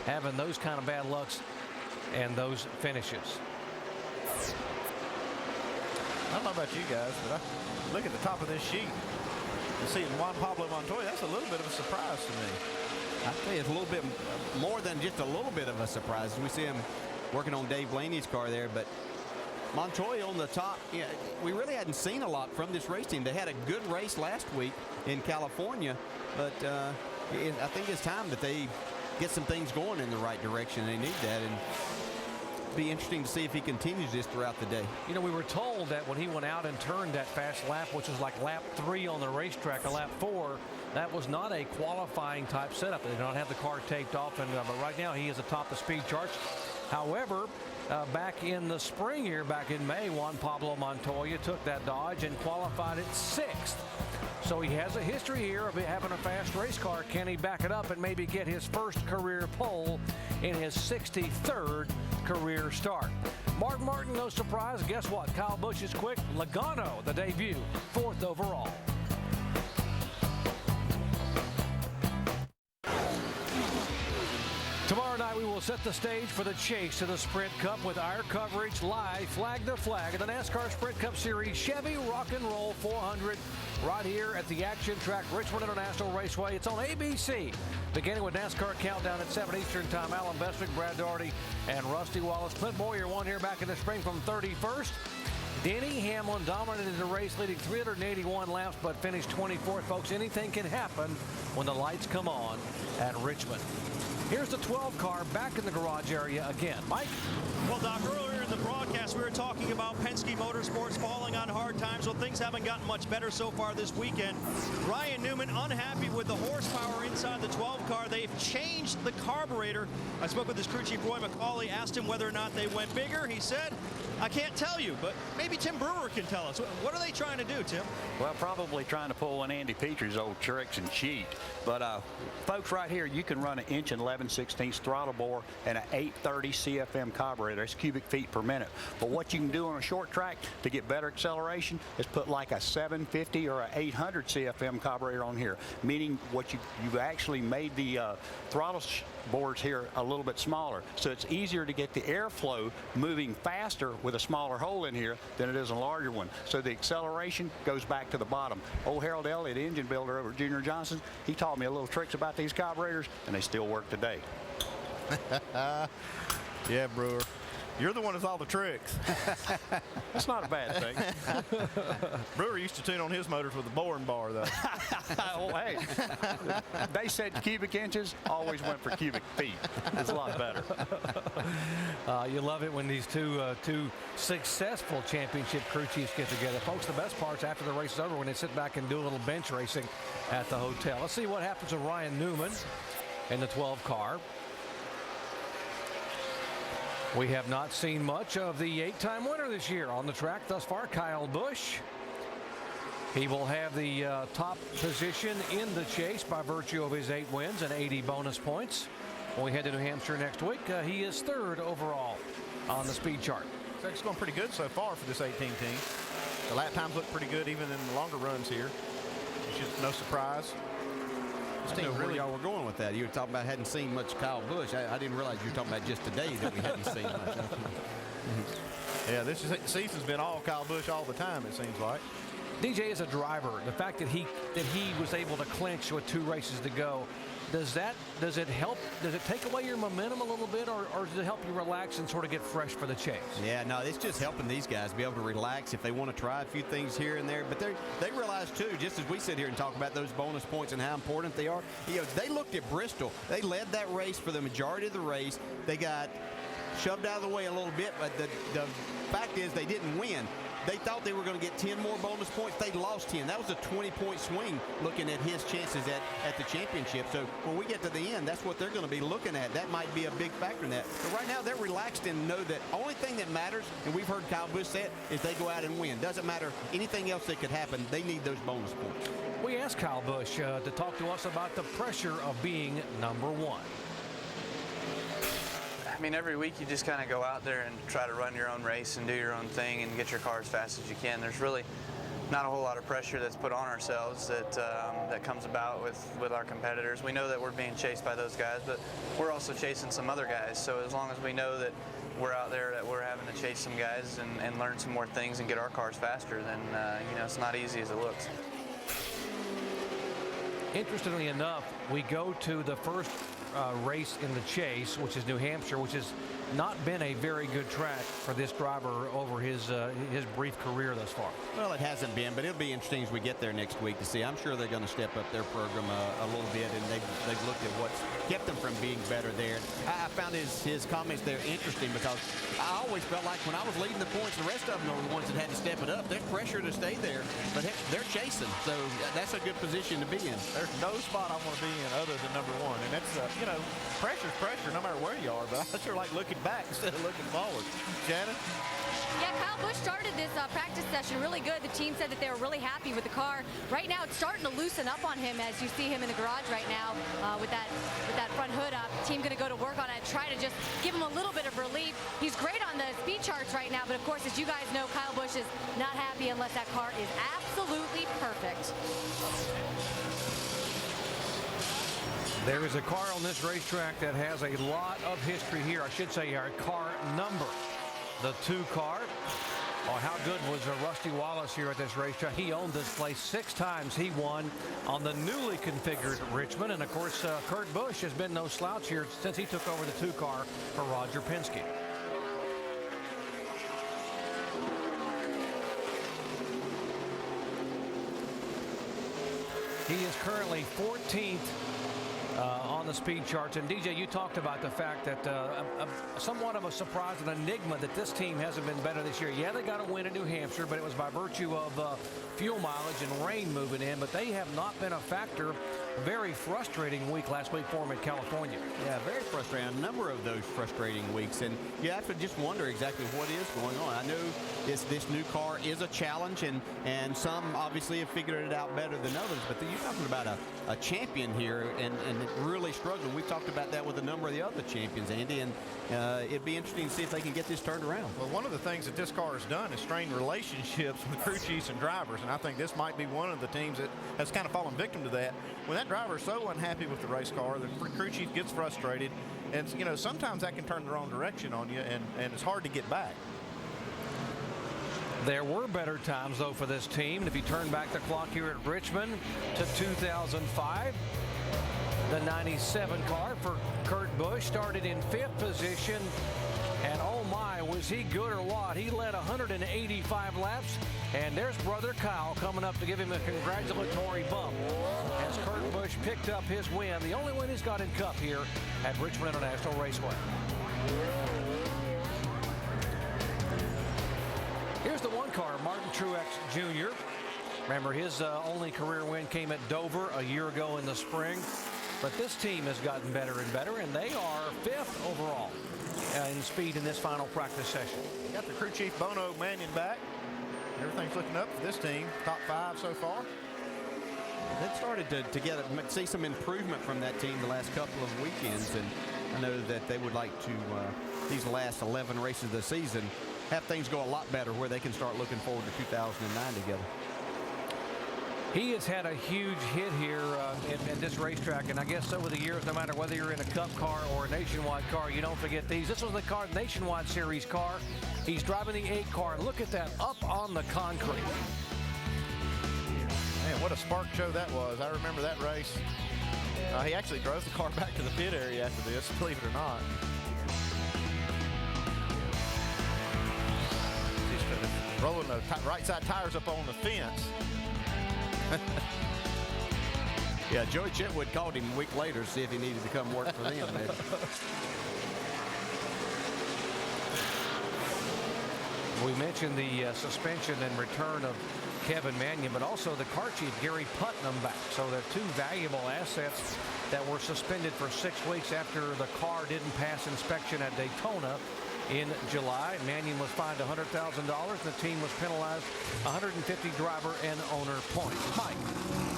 having those kind of bad lucks and those finishes? I don't know about you guys, but I look at the top of this sheet and see Juan Pablo Montoya. That's a little bit of a surprise to me. I think it's a little bit more than just a little bit of a surprise. We see him working on Dave Blaney's car there, but Montoya on the top. Yeah, we really hadn't seen a lot from this race team. They had a good race last week in California, but I think it's time that they get some things going in the right direction. They need that, and be interesting to see if he continues this throughout the day. You know, we were told that when he went out and turned that fast lap, which was like lap 3 on the racetrack, a lap 4, that was not a qualifying type setup. They did not have the car taped off, and but right now he is atop the speed charts. However, back in the spring here, back in May, Juan Pablo Montoya took that Dodge and qualified at 6th. So he has a history here of having a fast race car. Can he back it up and maybe get his first career pole in his 63rd career start? Mark Martin, no surprise. Guess what? Kyle Busch is quick. Logano, the debut, 4th overall. Tomorrow night, we will set the stage for the chase to the Sprint Cup with our coverage live, flag to flag, at the NASCAR Sprint Cup Series Chevy Rock and Roll 400 right here at the Action Track, Richmond International Raceway. It's on ABC, beginning with NASCAR Countdown at 7 Eastern Time. Alan Bestwick, Brad Daugherty, and Rusty Wallace. Clint Bowyer won here back in the spring from 31st. Denny Hamlin dominated the race, leading 381 laps, but finished 24th. Folks, anything can happen when the lights come on at Richmond. Here's the 12 car back in the garage area again. Mike? Well, Doc, earlier in the broadcast, we were talking about Penske Motorsports falling on hard times. Well, things haven't gotten much better so far this weekend. Ryan Newman unhappy with the horsepower inside the 12 car. They've changed the carburetor. I spoke with his crew chief, Roy McCauley, asked him whether or not they went bigger. He said, I can't tell you, but maybe Tim Brewer can tell us. What are they trying to do, Tim? Well, probably trying to pull an Andy Petrie's old tricks and cheat. But folks, right here, you can run an 1 11/16 throttle bore and an 830 CFM carburetor. That's cubic feet per minute. But what you can do on a short track to get better acceleration is put like a 750 or an 800 CFM carburetor on here, meaning what you've actually made the throttle boards here a little bit smaller, so it's easier to get the airflow moving faster with a smaller hole in here than it is a larger one. So the acceleration goes back to the bottom. Old Harold Elliott, engine builder over at Junior Johnson, he taught me a little tricks about these carburetors, and they still work today. Yeah, Brewer. You're the one with all the tricks. That's not a bad thing. Brewer used to tune on his motors with a boring bar, though. Oh, hey. They said cubic inches, always went for cubic feet. It's a lot better. You love it when these two successful championship crew chiefs get together. Folks, the best part's after the race is over when they sit back and do a little bench racing at the hotel. Let's see what happens with Ryan Newman in the 12 car. We have not seen much of the 8-time winner this year on the track thus far, Kyle Busch. He will have the top position in the chase by virtue of his 8 wins and 80 bonus points. When we head to New Hampshire next week, he is 3rd overall on the speed chart. So it's going pretty good so far for this 18 team. The lap times look pretty good even in the longer runs here. It's just no surprise. I know where y'all were going with that. You were talking about hadn't seen much Kyle Busch. I didn't realize you were talking about just today that we hadn't seen much. Yeah, this season's been all Kyle Busch all the time, it seems like. DJ is a driver. The fact that he was able to clinch with 2 races to go Does it help? Does it take away your momentum a little bit, or does it help you relax and sort of get fresh for the chase? Yeah, no, it's just helping these guys be able to relax if they want to try a few things here and there. But they realize too, just as we sit here and talk about those bonus points and how important they are. You know, they looked at Bristol. They led that race for the majority of the race. They got shoved out of the way a little bit, but the fact is they didn't win. They thought they were going to get 10 more bonus points. They lost 10. That was a 20-point swing looking at his chances at the championship. So when we get to the end, that's what they're going to be looking at. That might be a big factor in that. But right now, they're relaxed and know that only thing that matters, and we've heard Kyle Busch say it, is they go out and win. Doesn't matter anything else that could happen. They need those bonus points. We asked Kyle Busch to talk to us about the pressure of being number one. I mean, every week you just kind of go out there and try to run your own race and do your own thing and get your car as fast as you can. There's really not a whole lot of pressure that's put on ourselves that comes about with our competitors. We know that we're being chased by those guys, but we're also chasing some other guys. So as long as we know that we're out there, that we're having to chase some guys and learn some more things and get our cars faster, then you know, it's not easy as it looks. Interestingly enough, we go to the first race in the chase, which is New Hampshire, which has not been a very good track for this driver over his brief career thus far. Well, it hasn't been, but it'll be interesting as we get there next week to see. I'm sure they're going to step up their program a little bit, and they've looked at what's kept them from being better there. I found his comments there interesting because I always felt like when I was leading the points, the rest of them are the ones that had to step it up. There's pressure to stay there, but heck, they're chasing, so that's a good position to be in. There's no spot I want to be in other than number one, and that's you know, pressure's pressure no matter where you are. But I sure like looking back instead of looking forward. Shannon? Yeah, Kyle Busch started this practice session really good. The team said that they were really happy with the car. Right now, it's starting to loosen up on him as you see him in the garage right now with that front hood up. Team going to go to work on it, try to just give him a little bit of relief. He's great on the speed charts right now, but of course, as you guys know, Kyle Busch is not happy unless that car is absolutely perfect. There is a car on this racetrack that has a lot of history here. I should say our car number. The 2 car. Oh, how good was Rusty Wallace here at this racetrack? He owned this place 6 times. He won on the newly configured Richmond. And, of course, Kurt Busch has been no slouch here since he took over the 2 car for Roger Penske. He is currently 14th on the speed charts. And DJ, you talked about the fact that somewhat of a surprise and enigma that this team hasn't been better this year. Yeah, they got a win in New Hampshire, but it was by virtue of fuel mileage and rain moving in. But they have not been a factor. Very frustrating week last week for them in California. Yeah, very frustrating. A number of those frustrating weeks. And you have to just wonder exactly what is going on. I know this new car is a challenge, and some obviously have figured it out better than others. But you're talking about a champion here and really struggling. We've talked about that with a number of the other champions, Andy, and it'd be interesting to see if they can get this turned around. Well, one of the things that this car has done is strain relationships with crew chiefs and drivers, and I think this might be one of the teams that has kind of fallen victim to that. When that driver is so unhappy with the race car, the crew chief gets frustrated, and you know, sometimes that can turn the wrong direction on you, and it's hard to get back. There were better times, though, for this team. If you turn back the clock here at Richmond to 2005, the 97 car for Kurt Busch started in 5th position. And oh my, was he good or what? He led 185 laps. And there's brother Kyle coming up to give him a congratulatory bump as Kurt Busch picked up his win. The only win he's got in Cup here at Richmond International Raceway. Here's the 1 car, Martin Truex Jr. Remember, his only career win came at Dover a year ago in the spring. But this team has gotten better and better, and they are 5th overall in speed in this final practice session. Got the crew chief Bono Mannion back. Everything's looking up for this team. Top 5 so far. They've started to see some improvement from that team the last couple of weekends, and I know that they would like to, these last 11 races of the season, have things go a lot better where they can start looking forward to 2009 together. He has had a huge hit here at this racetrack, and I guess over the years, no matter whether you're in a Cup car or a Nationwide car, you don't forget these. This was the car, Nationwide Series car. He's driving the 8 car, and look at that up on the concrete. Man, what a spark show that was. I remember that race. He actually drove the car back to the pit area after this, believe it or not. He's rolling the right side tires up on the fence. Yeah, Joey Chitwood called him a week later to see if he needed to come work for them. Maybe. We mentioned the suspension and return of Kevin Manion, but also the car chief, Gary Putnam, back. So they're two valuable assets that were suspended for 6 weeks after the car didn't pass inspection at Daytona in July. Manion was fined $100,000. The team was penalized 150 driver and owner points. Mike.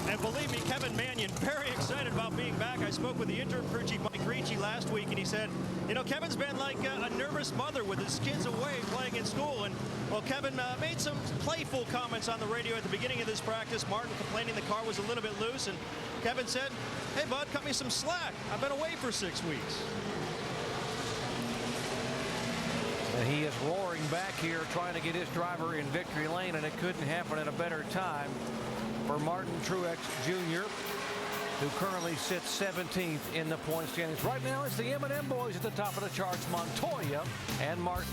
And believe me, Kevin Manion, very excited about being back. I spoke with the interim crew chief, Mike Ricci, last week, and he said, you know, Kevin's been like a nervous mother with his kids away playing in school. And, well, Kevin made some playful comments on the radio at the beginning of this practice. Martin complaining the car was a little bit loose. And Kevin said, hey, bud, cut me some slack. I've been away for 6 weeks. He is roaring back here, trying to get his driver in victory lane, and it couldn't happen at a better time for Martin Truex Jr., who currently sits 17th in the point standings. Right now, it's the M&M boys at the top of the charts, Montoya and Martin.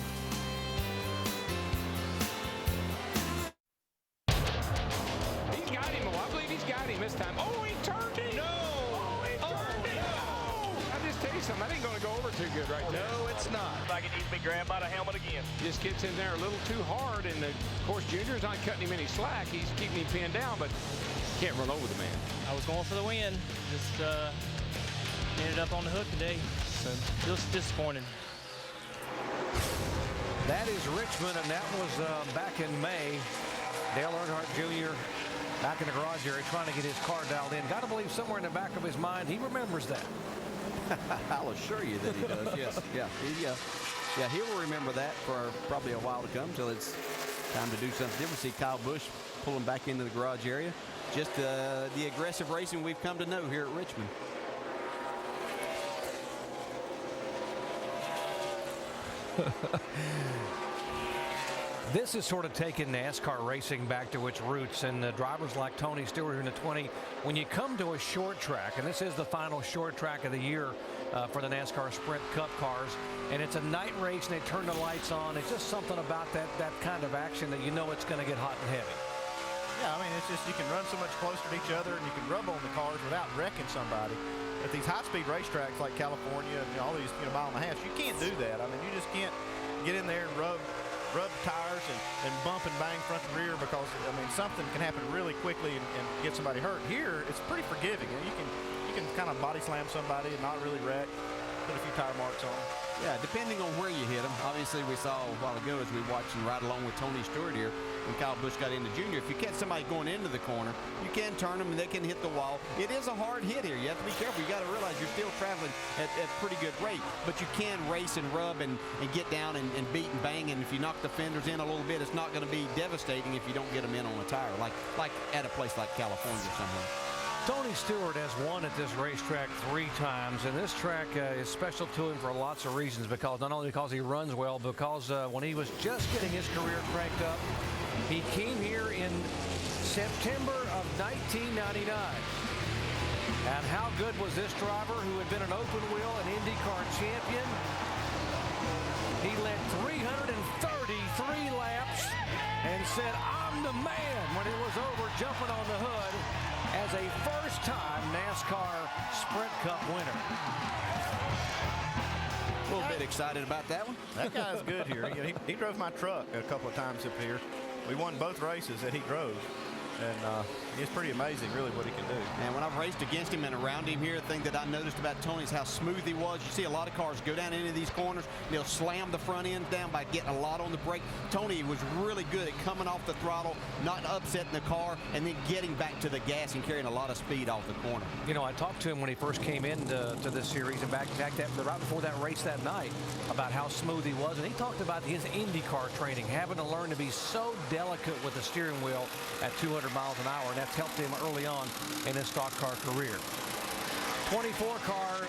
He's got him. I believe he's got him this time. Oh, he turned him. No. Oh, he turned him. No. I just tell you something. That ain't going to go over too good right now. No, it's not. Like it needs to be grabbed by the helmet again. Just gets in there a little too hard, and of course, Junior's not cutting him any slack. He's keeping him pinned down, but can't run over the man. I was going for the win. Just ended up on the hook today. So just disappointed. That is Richmond, and that was back in May. Dale Earnhardt Jr. back in the garage area trying to get his car dialed in. Got to believe somewhere in the back of his mind he remembers that. I'll assure you that he does. Yes. Yeah. Yeah, he will remember that for probably a while to come till it's time to do something different. See Kyle Busch pulling back into the garage area. Just the aggressive racing we've come to know here at Richmond. This is sort of taking NASCAR racing back to its roots, and drivers like Tony Stewart in the 20, when you come to a short track, and this is the final short track of the year for the NASCAR Sprint Cup cars, and it's a night race and they turn the lights on. It's just something about that kind of action that you know it's going to get hot and heavy. Yeah, I mean, it's just you can run so much closer to each other and you can rub on the cars without wrecking somebody. At these high-speed racetracks like California and all these mile and a half, you can't do that. I mean, you just can't get in there and rub tires and bump and bang front and rear, because I mean something can happen really quickly and get somebody hurt. Here it's pretty forgiving. You can kind of body slam somebody and not really wreck, put a few tire marks on. Yeah, depending on where you hit them. Obviously, we saw a while ago as we watched and ride along with Tony Stewart here when Kyle Busch got into Junior. If you catch somebody going into the corner, you can turn them and they can hit the wall. It is a hard hit here. You have to be careful. You got to realize you're still traveling at pretty good rate, but you can race and rub and get down and beat and bang. And if you knock the fenders in a little bit, it's not going to be devastating if you don't get them in on a tire, like at a place like California or somewhere. Tony Stewart has won at this racetrack 3 times, and this track is special to him for lots of reasons, because not only because he runs well, because when he was just getting his career cranked up, he came here in September of 1999. And how good was this driver, who had been an open wheel and IndyCar champion? He led 333 laps and said, "I'm the man," when he was over jumping on the hood as a first-time NASCAR Sprint Cup winner. A little bit excited about that one. That guy's good here. He drove my truck a couple of times up here. We won both races that he drove. And it's pretty amazing, really, what he can do. And when I've raced against him and around him here, the thing that I noticed about Tony is how smooth he was. You see a lot of cars go down into these corners, and they'll slam the front end down by getting a lot on the brake. Tony was really good at coming off the throttle, not upsetting the car, and then getting back to the gas and carrying a lot of speed off the corner. You know, I talked to him when he first came into this series and back right before that race that night about how smooth he was, and he talked about his IndyCar training, having to learn to be so delicate with the steering wheel at 200 miles an hour, and that's helped him early on in his stock car career. 24 car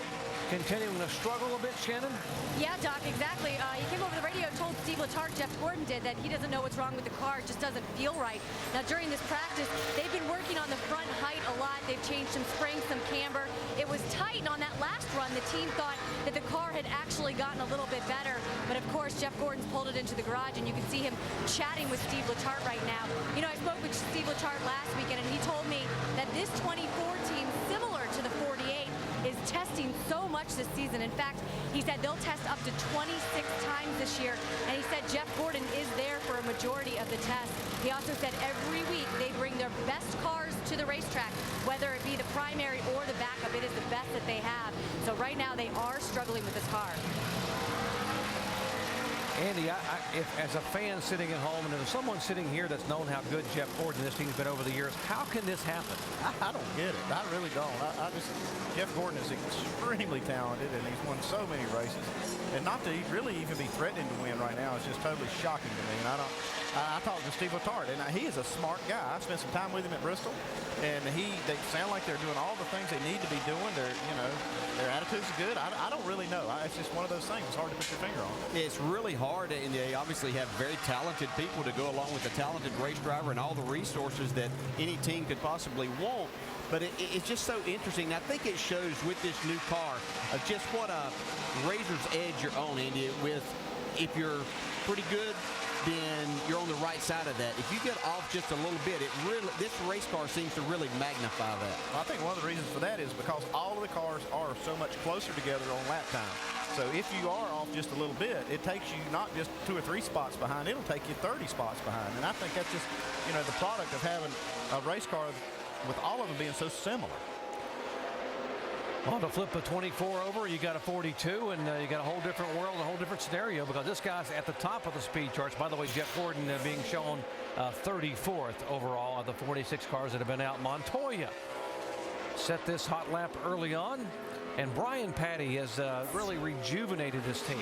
continuing to struggle a bit, Shannon? Yeah, Doc, exactly. He came over the radio and told Steve Letarte, Jeff Gordon did, that he doesn't know what's wrong with the car. It just doesn't feel right. Now, during this practice, they've been working on the front height a lot. They've changed some springs, some camber. It was tight, and on that last run, the team thought that the car had actually gotten a little bit better. But, of course, Jeff Gordon's pulled it into the garage, and you can see him chatting with Steve Letarte right now. You know, I spoke with Steve Letarte last weekend, and he told me that this 24 team, similar to the 48, is testing so much this season. In fact, he said they'll test up to 26 times this year, and he said Jeff Gordon is there for a majority of the tests. He also said every week they bring their best cars to the racetrack, whether it be the primary or the backup. It is the best that they have. So right now they are struggling with this car. Andy, if as a fan sitting at home, and as someone sitting here that's known how good Jeff Gordon and this team's been over the years, how can this happen? I don't get it. I really don't. Jeff Gordon is extremely talented, and he's won so many races. And not to really even be threatening to win right now is just totally shocking to me. And I talked to Steve Letarte, and he is a smart guy. I spent some time with him at Bristol, and they sound like they're doing all the things they need to be doing. Their attitude's good. I don't really know. It's just one of those things. It's hard to put your finger on. It's really hard, and they obviously have very talented people to go along with the talented race driver and all the resources that any team could possibly want. But it's just so interesting. And I think it shows with this new car of just what a razor's edge you're on, Andy. If you're pretty good, then you're on the right side of that. If you get off just a little bit, this race car seems to really magnify that. Well, I think one of the reasons for that is because all of the cars are so much closer together on lap time. So if you are off just a little bit, it takes you not just 2 or 3 spots behind, it'll take you 30 spots behind. And I think that's just, the product of having a race car with all of them being so similar. Well, to flip a 24 over, you got a 42, and you got a whole different world, a whole different scenario, because this guy's at the top of the speed charts. By the way, Jeff Gordon being shown 34th overall of the 46 cars that have been out. Montoya set this hot lap early on, and Brian Patty has really rejuvenated his team.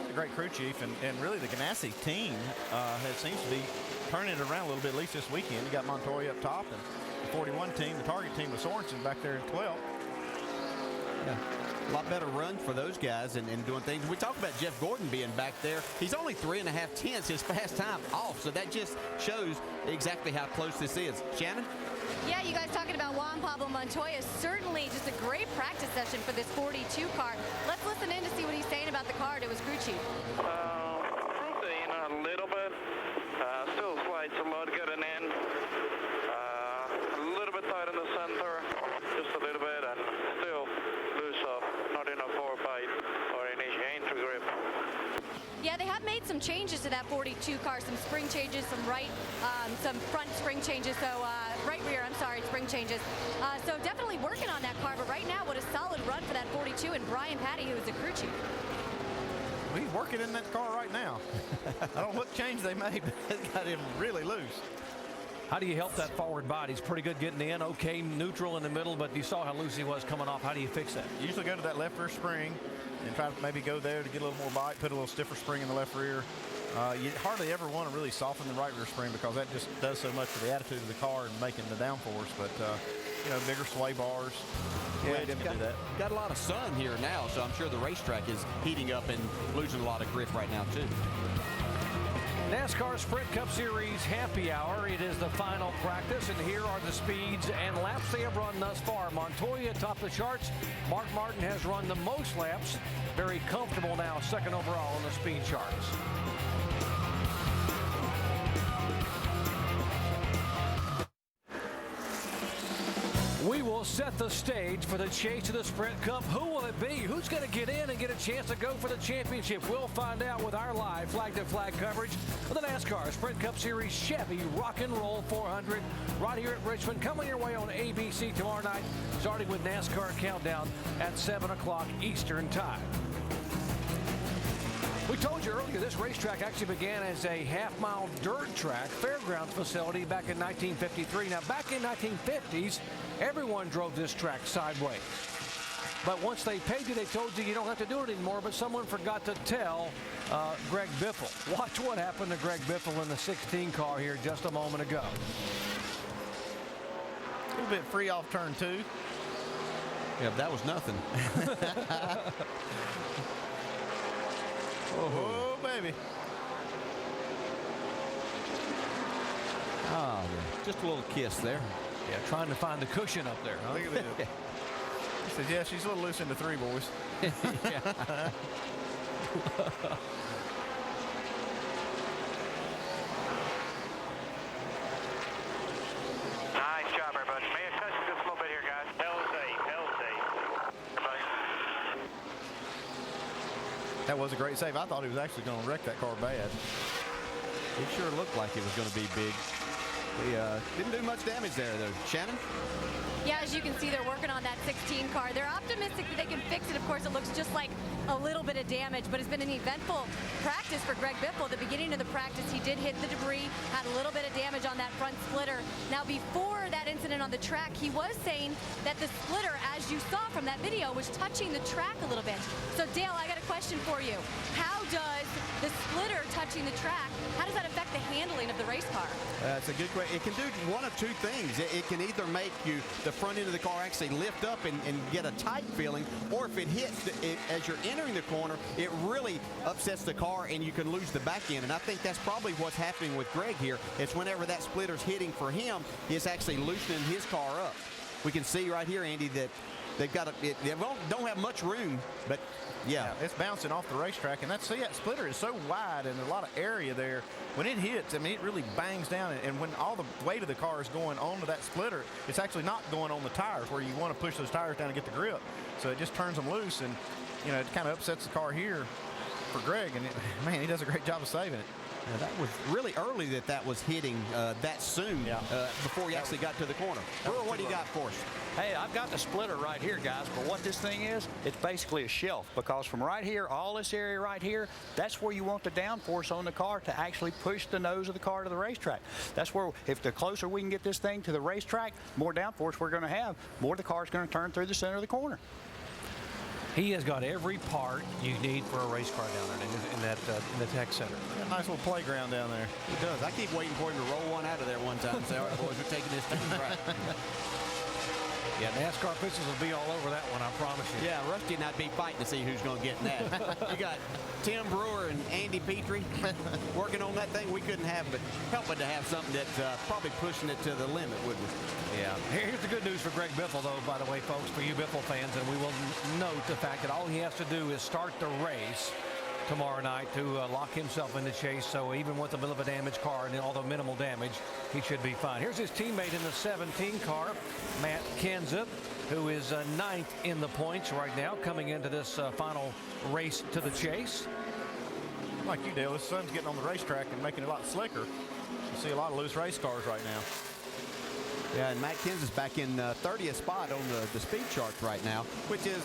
A great crew chief, and really the Ganassi team seems to be turning it around a little bit, at least this weekend. You got Montoya up top, and the 41 team, the target team with Sorenson back there in 12th. Yeah. A lot better run for those guys and doing things. We talk about Jeff Gordon being back there. He's only 3.5 tenths his fast time off, so that just shows exactly how close this is. Shannon? Yeah, you guys talking about Juan Pablo Montoya. Certainly just a great practice session for this 42 car. Let's listen in to see what he's saying about the car to his crew chief. Cruising a little bit. Still slight some mud getting in. A little bit tight in the center. Just a little bit, and still loose off. Not enough forward bite or any entry grip. Yeah, they have made some changes to that 42 car, some spring changes, some front spring changes, right rear, spring changes. So definitely working on that car, but right now, what a solid run for that 42, and Brian Patty, who is the crew chief. Well, he's working in that car right now. I don't know what change they made, but it got him really loose. How do you help that forward body? He's pretty good getting in, okay, neutral in the middle, but you saw how loose he was coming off. How do you fix that? You usually go to that left rear spring and try to maybe go there to get a little more bite, put a little stiffer spring in the left rear. You hardly ever want to really soften the right rear spring because that just does so much for the attitude of the car and making the downforce. But, bigger sway bars. Yeah, got a lot of sun here now, so I'm sure the racetrack is heating up and losing a lot of grip right now, too. NASCAR Sprint Cup Series Happy Hour. It is the final practice, and here are the speeds and laps they have run thus far. Montoya atop the charts. Mark Martin has run the most laps. Very comfortable now, second overall on the speed charts. We will set the stage for the chase of the Sprint Cup. Who will it be? Who's going to get in and get a chance to go for the championship? We'll find out with our live flag-to-flag coverage of the NASCAR Sprint Cup Series Chevy Rock and Roll 400 right here at Richmond. Coming your way on ABC tomorrow night, starting with NASCAR Countdown at 7 o'clock Eastern Time. We told you earlier this racetrack actually began as a half-mile dirt track fairgrounds facility back in 1953. Now, back in 1950s, everyone drove this track sideways. But once they paved it, they told you don't have to do it anymore, but someone forgot to tell Greg Biffle. Watch what happened to Greg Biffle in the 16 car here just a moment ago. A little bit free off turn 2. Yeah, that was nothing. Oh, baby. Oh, yeah. Just a little kiss there. Yeah, trying to find the cushion up there, huh? Look at this. He says, yeah, she's a little loose in the 3, boys. Yeah. Nice job, everybody. May I touch you just a little bit here, guys? Hell safe, hell safe. That was a great save. I thought he was actually going to wreck that car bad. It sure looked like it was going to be big. He didn't do much damage there, though. Shannon? Yeah, as you can see, they're working on that 16 car. They're optimistic that they can fix it. Of course, it looks just like a little bit of damage, but it's been an eventful practice for Greg Biffle. At the beginning of the practice, he did hit the debris, had a little bit of damage on that front splitter. Now, before that incident on the track, he was saying that the splitter, as you saw from that video, was touching the track a little bit. So, Dale, I got a question for you. How does the splitter touching the track, how does that affect the handling of the race car? That's a good question. It can do one of two things. It can either make the front end of the car actually lift up and get a tight feeling, or if it hits as you're entering the corner, it really upsets the car and you can lose the back end. And I think that's probably what's happening with Greg here. It's whenever that splitter's hitting for him, it's actually loosening his car up. We can see right here, Andy, that they've got they don't have much room, but yeah, it's bouncing off the racetrack, and that splitter is so wide and a lot of area there. When it hits, I mean, it really bangs down, and when all the weight of the car is going onto that splitter, it's actually not going on the tires where you want to push those tires down to get the grip. So it just turns them loose, and you know, it kind of upsets the car here for Greg, and man, he does a great job of saving it. Yeah, that was really early that was hitting that soon before he actually got to the corner. Brewer, what do you got for us? Hey, I've got the splitter right here, guys, but what this thing is, it's basically a shelf, because from right here, all this area right here, that's where you want the downforce on the car to actually push the nose of the car to the racetrack. That's where, if the closer we can get this thing to the racetrack, more downforce we're going to have, more the car's going to turn through the center of the corner. He has got every part you need for a race car down there in the tech center. A nice little playground down there. He does. I keep waiting for him to roll one out of there one time and say, all right, boys, we're taking this to the track. Yeah, NASCAR officials will be all over that one, I promise you. Yeah, Rusty and I'd be fighting to see who's going to get in that. You got Tim Brewer and Andy Petrie working on that thing. We couldn't have but help but to have something that's probably pushing it to the limit, wouldn't we? Yeah. Here's the good news for Greg Biffle, though, by the way, folks, for you Biffle fans, and we will note the fact that all he has to do is start the race tomorrow night to lock himself in the chase. So even with a bit of a damaged car and all the minimal damage, he should be fine. Here's his teammate in the 17 car, Matt Kenseth, who is ninth in the points right now, coming into this final race to the chase. Like you, Dale, the sun's getting on the racetrack and making it a lot slicker. You see a lot of loose race cars right now. Yeah, and Matt Kenseth's back in 30th spot on the speed charts right now, which is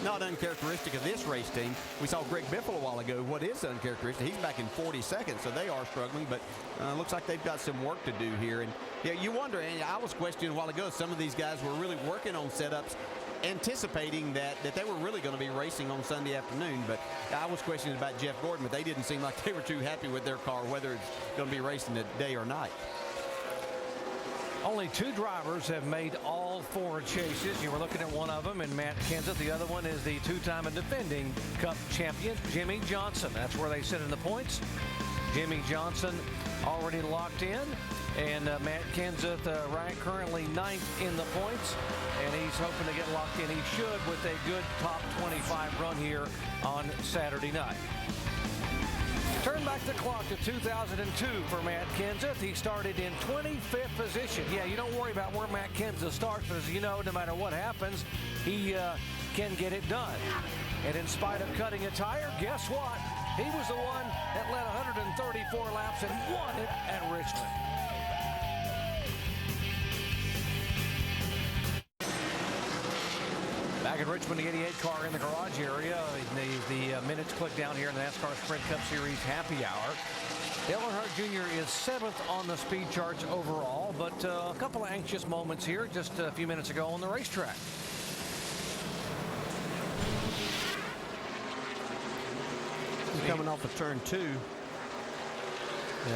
not uncharacteristic of this race team. We saw Greg Biffle a while ago. What is uncharacteristic? He's back in 42nd, so they are struggling, but looks like they've got some work to do here. And yeah, you wonder, and I was questioning a while ago, some of these guys were really working on setups, anticipating that they were really going to be racing on Sunday afternoon. But I was questioning about Jeff Gordon, but they didn't seem like they were too happy with their car, whether it's going to be racing day or night. Only two drivers have made all four chases. You were looking at one of them, and Matt Kenseth. The other one is the two-time and defending Cup champion, Jimmie Johnson. That's where they sit in the points. Jimmie Johnson already locked in, and Matt Kenseth ranked currently 9th in the points, and he's hoping to get locked in. He should with a good top 25 run here on Saturday night. Turn back the clock to 2002 for Matt Kenseth. He started in 25th position. Yeah, you don't worry about where Matt Kenseth starts, but as you know, no matter what happens, he can get it done. And in spite of cutting a tire, guess what? He was the one that led 134 laps and won it at Richmond. Back in Richmond, the 88 car in the garage area. The minutes click down here in the NASCAR Sprint Cup Series happy hour. Earnhardt Jr. is 7th on the speed charts overall, but a couple of anxious moments here just a few minutes ago on the racetrack. Coming off of turn 2. Yeah,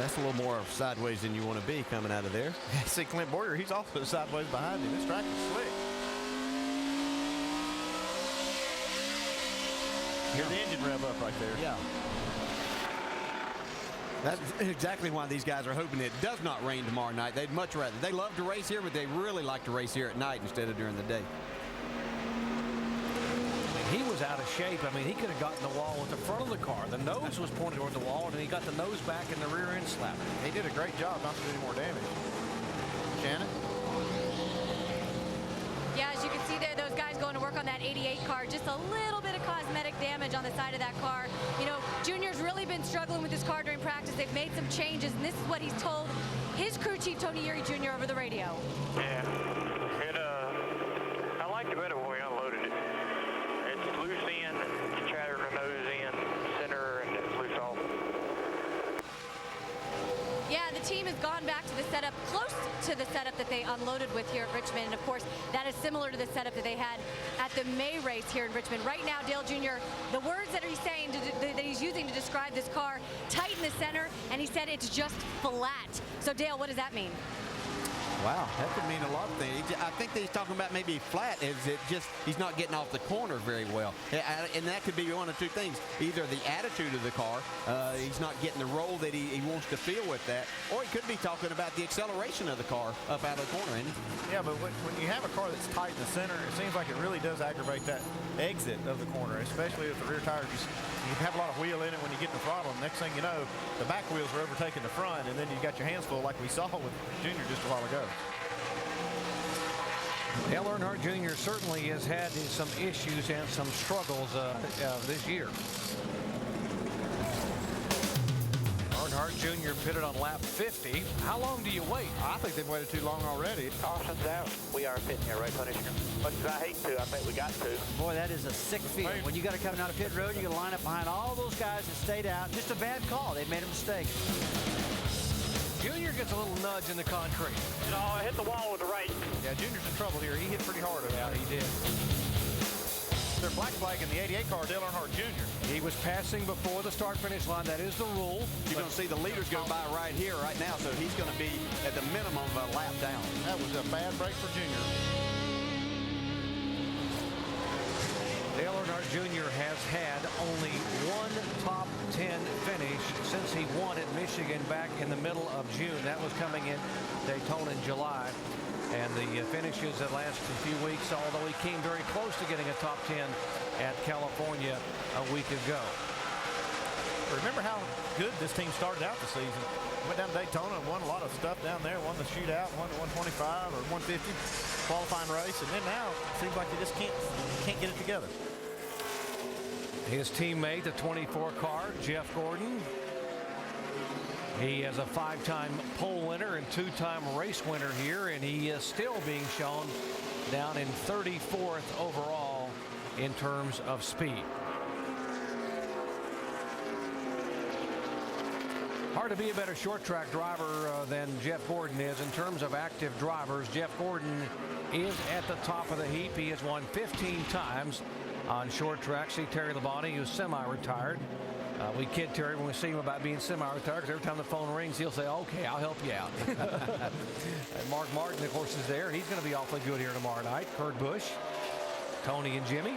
that's a little more sideways than you want to be coming out of there. See Clint Bowyer, he's also sideways behind him. This track is slick. Hear the engine rev up right there. Yeah. That's exactly why these guys are hoping it does not rain tomorrow night. They'd much rather. They love to race here, but they really like to race here at night instead of during the day. He was out of shape. I mean, he could have gotten the wall with the front of the car. The nose was pointed toward the wall, and he got the nose back and the rear end slapped. He did a great job not to do any more damage. Shannon? Yeah, as you can see there, those guys going to work on that 88 car. Just a little bit of cosmetic damage on the side of that car. You know, Junior's really been struggling with this car during practice. They've made some changes, and this is what he's told his crew chief, Tony Eury Jr., over the radio. Yeah, I liked it better when we unloaded it. It's loose in, it's shattered the nose in, center, and it's loose off. Yeah, the team has gone back to the setup close to the setup that they unloaded with here at Richmond. And of course, that is similar to the setup that they had at the May race here in Richmond. Right now, Dale Jr., the words that he's saying, that he's using to describe this car, tight in the center, and he said it's just flat. So Dale, what does that mean? Wow, that could mean a lot of things. I think that he's talking about maybe flat. Is it just he's not getting off the corner very well? And that could be one of two things. Either the attitude of the car, he's not getting the roll that he wants to feel with that, or he could be talking about the acceleration of the car up out of the corner, isn't he? Yeah, but when you have a car that's tight in the center, it seems like it really does aggravate that exit of the corner, especially if the rear tire you have a lot of wheel in it when you get in the throttle. And next thing you know, the back wheels are overtaking the front, and then you got your hands full like we saw with Junior just a while ago. Dale Earnhardt Jr. certainly has had some issues and some struggles this year. Earnhardt Jr. pitted on lap 50. How long do you wait? I think they've waited too long already. Caution's out. We are pitting here, right, Punisher? Much as I hate to, I think we got to. Boy, that is a sick feeling. When you got to come down to pit road, you got to line up behind all those guys that stayed out. Just a bad call. They made a mistake. Junior gets a little nudge in the concrete. You know, I hit the wall with the right. Yeah, Junior's in trouble here. He hit pretty hard. Yeah, he did. They're black flagging the 88 car, Dale Earnhardt Jr. He was passing before the start-finish line. That is the rule. You're going to see the leaders go by right here, right now, so he's going to be at the minimum of a lap down. That was a bad break for Junior. Dale Earnhardt Jr. has had only one top 10 finish since he won at Michigan back in the middle of June. That was coming in Daytona in July. And the finishes that lasted a few weeks, although he came very close to getting a top 10 at California a week ago. Remember how good this team started out the season. Went down to Daytona and won a lot of stuff down there. Won the shootout, won the 125 or 150 qualifying race. And then now it seems like they just can't get it together. His teammate, the 24 car, Jeff Gordon. He is a 5-time pole winner and 2-time race winner here, and he is still being shown down in 34th overall in terms of speed. Hard to be a better short track driver than Jeff Gordon is. In terms of active drivers, Jeff Gordon is at the top of the heap. He has won 15 times on short tracks. See Terry Labonte, who's semi-retired. We kid Terry when we see him about being semi-retired, because every time the phone rings, he'll say, okay, I'll help you out. And Mark Martin, of course, is there. He's going to be awfully good here tomorrow night. Kurt Busch, Tony and Jimmie.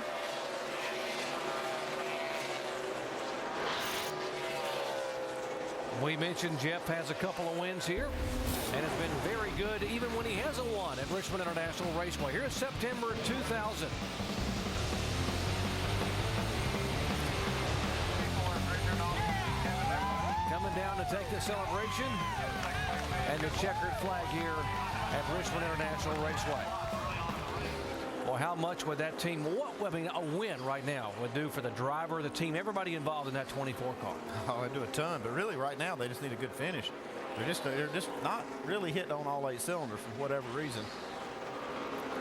We mentioned Jeff has a couple of wins here and has been very good even when he hasn't won at Richmond International Raceway. Here's September 2000. Coming down to take the celebration and the checkered flag here at Richmond International Raceway. Well, how much would that team, I mean, a win right now would do for the driver, the team, everybody involved in that 24 car? Oh, it'd do a ton, but really right now they just need a good finish. They're just not really hitting on all 8 cylinders for whatever reason.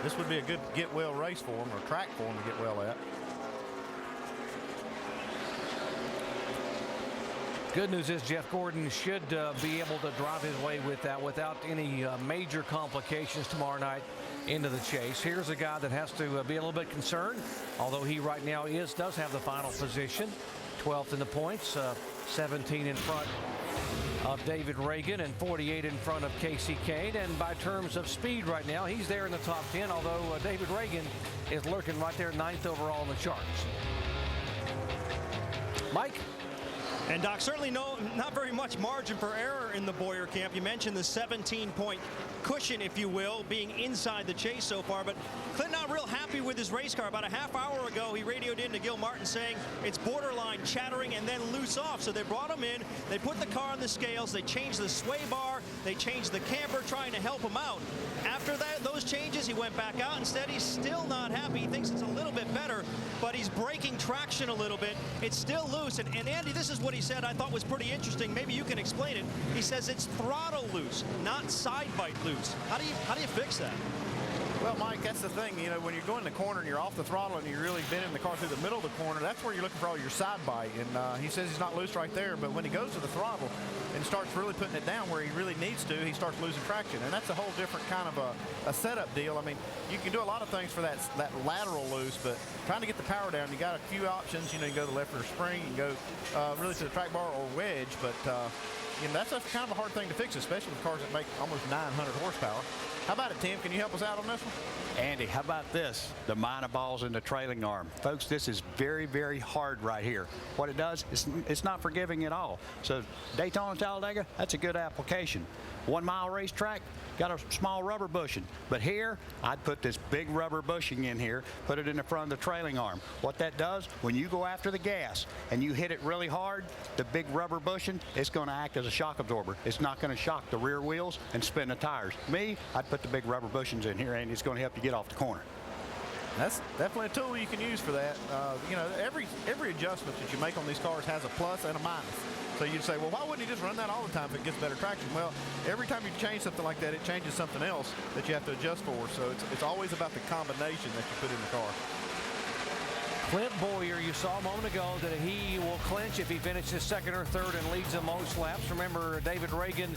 This would be a good get-well race for them, or track for them to get well at. Good news is Jeff Gordon should be able to drive his way with that without any major complications tomorrow night into the chase. Here's a guy that has to be a little bit concerned, although he right now does have the final position, 12th in the points, 17 in front of David Ragan and 48 in front of Casey Kahne. And by terms of speed right now, he's there in the top 10, although David Ragan is lurking right there 9th overall in the charts. Mike? And Doc, certainly not very much margin for error in the Bowyer camp. You mentioned the 17-point cushion, if you will, being inside the chase so far, but Clint not real happy with his race car. About a half hour ago, he radioed in to Gil Martin saying it's borderline chattering and then loose off. So they brought him in, they put the car on the scales, they changed the sway bar, they changed the camber, trying to help him out. After those changes, he went back out. Instead, he's still not happy. He thinks it's a little bit better, but he's breaking traction a little bit. It's still loose. And Andy, this is what he said I thought was pretty interesting. Maybe you can explain it. He says it's throttle loose, not side bite loose. How do you fix that? Well, Mike, that's the thing. You know, when you're going in the corner and you're off the throttle and you're really bending the car through the middle of the corner, that's where you're looking for all your side bite. And he says he's not loose right there, but when he goes to the throttle and starts really putting it down where he really needs to, he starts losing traction. And that's a whole different kind of a setup deal. I mean, you can do a lot of things for that lateral loose, but trying to get the power down, you got a few options. You know, you can go to the left or spring, you can go really to the track bar or wedge, but you know, that's kind of a hard thing to fix, especially with cars that make almost 900 horsepower. How about it, Tim? Can you help us out on this one? Andy, how about this? The minor balls in the trailing arm. Folks, this is very, very hard right here. What it does, it's not forgiving at all. So Daytona, Talladega, that's a good application. 1 mile racetrack, got a small rubber bushing. But here, I'd put this big rubber bushing in here, put it in the front of the trailing arm. What that does, when you go after the gas and you hit it really hard, the big rubber bushing, it's going to act as a shock absorber. It's not going to shock the rear wheels and spin the tires. Me, I'd put the big rubber bushings in here, and it's going to help you get off the corner. That's definitely a tool you can use for that. You know, every adjustment that you make on these cars has a plus and a minus. So you'd say, well, why wouldn't he just run that all the time if it gets better traction? Well, every time you change something like that, it changes something else that you have to adjust for. So it's always about the combination that you put in the car. Clint Bowyer, you saw a moment ago that he will clinch if he finishes second or third and leads the most laps. Remember, David Ragan,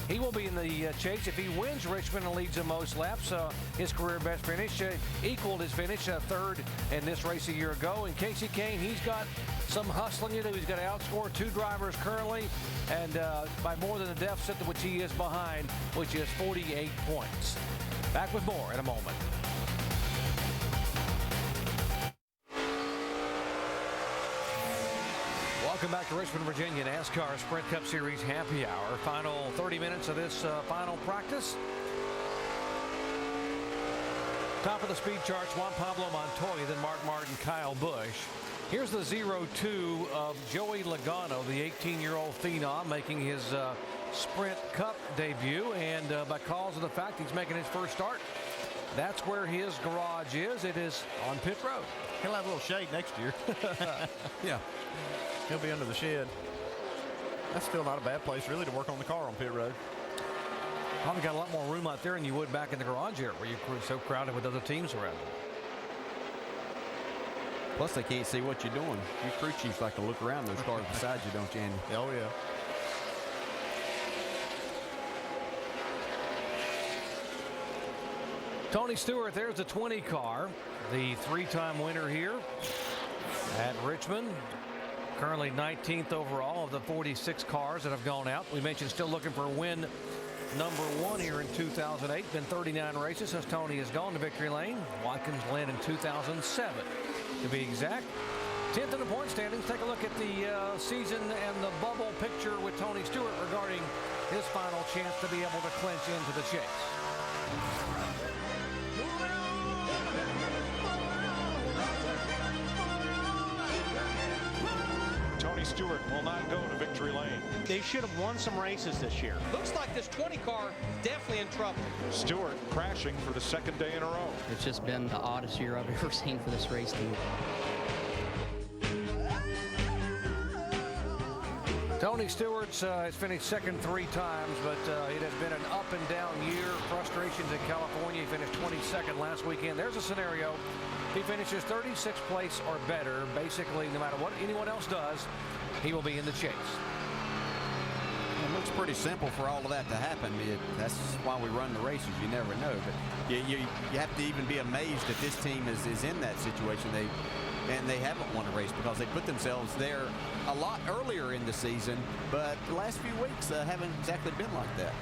he will be in the chase if he wins Richmond and leads the most laps. His career best finish equaled his finish third in this race a year ago. And Kasey Kahne, he's got some hustling to do. He's got to outscore 2 drivers currently, and by more than the deficit which he is behind, which is 48 points. Back with more in a moment. Welcome back to Richmond, Virginia, NASCAR Sprint Cup Series Happy Hour. Final 30 minutes of this final practice. Top of the speed charts, Juan Pablo Montoya, then Mark Martin, Kyle Busch. Here's the 0-2 of Joey Logano, the 18-year-old phenom, making his Sprint Cup debut. And because of the fact he's making his first start, that's where his garage is. It is on pit road. He'll have a little shade next year. Yeah. He'll be under the shed. That's still not a bad place, really, to work on the car on pit road. Probably got a lot more room out there than you would back in the garage here, where you're so crowded with other teams around. Plus, they can't see what you're doing. You crew chiefs like to look around those cars beside you, don't you, Andy? Oh, yeah. Tony Stewart, there's the 20 car, the 3-time winner here at Richmond. Currently 19th overall of the 46 cars that have gone out. We mentioned still looking for win number 1 here in 2008. Been 39 races since Tony has gone to victory lane. Watkins led in 2007 to be exact. 10th in the point standings. Take a look at the season and the bubble picture with Tony Stewart regarding his final chance to be able to clinch into the chase. Tony Stewart will not go to victory lane. They should have won some races this year. Looks like this 20 car definitely in trouble. Stewart crashing for the 2nd day in a row. It's just been the oddest year I've ever seen for this race team. Tony Stewart's has finished second 3 times, but it has been an up and down year. Frustrations in California. He finished 22nd last weekend. There's a scenario. He finishes 36th place or better. Basically, no matter what anyone else does, he will be in the chase. It looks pretty simple for all of that to happen. That's why we run the races. You never know. But you have to even be amazed that this team is in that situation. They haven't won a race because they put themselves there a lot earlier in the season, but the last few weeks haven't exactly been like that.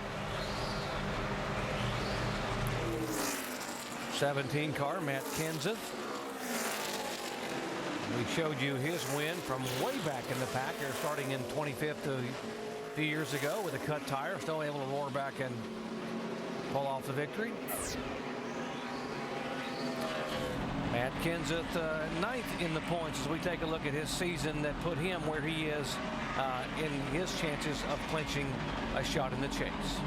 17 car, Matt Kenseth. We showed you his win from way back in the pack. They're starting in 25th a few years ago with a cut tire, still able to roar back and pull off the victory. Matt Kenseth, 9th in the points as we take a look at his season that put him where he is in his chances of clinching a shot in the chase.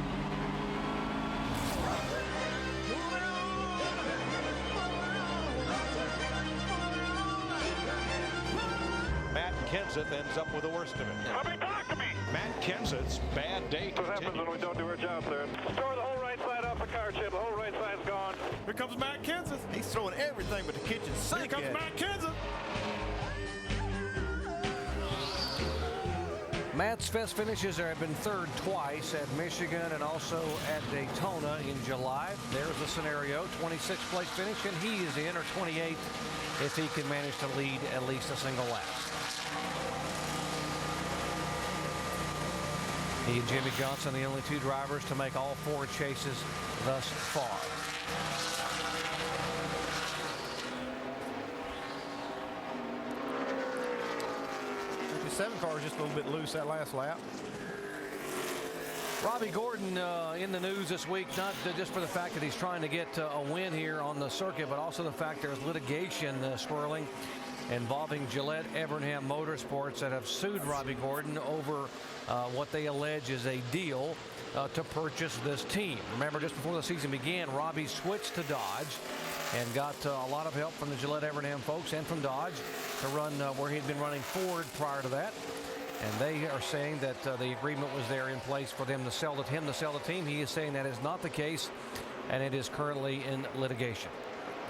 Matt Kenseth ends up with the worst of it. Somebody talk to me. Matt Kenseth's bad day What happens when we don't do our job, sir? Throw the whole right side off the car, Chip. The whole right side's gone. Here comes Matt Kenseth. He's throwing everything but the kitchen sink. Here comes Matt Kenseth. Matt's best finishes have been third twice at Michigan and also at Daytona in July. There's the scenario, 26th place finish, and he is in, or 28th if he can manage to lead at least a single lap. He and Jimmie Johnson, the only two drivers to make all 4 chases thus far. The 7 car is just a little bit loose that last lap. Robby Gordon in the news this week, not just for the fact that he's trying to get a win here on the circuit, but also the fact there's litigation swirling involving Gillette Evernham Motorsports that have sued Robby Gordon over what they allege is a deal to purchase this team. Remember, just before the season began, Robby switched to Dodge and got a lot of help from the Gillette Evernham folks and from Dodge to run where he'd been running Ford prior to that. And they are saying that the agreement was there in place for them to sell him to sell the team. He is saying that is not the case, and it is currently in litigation.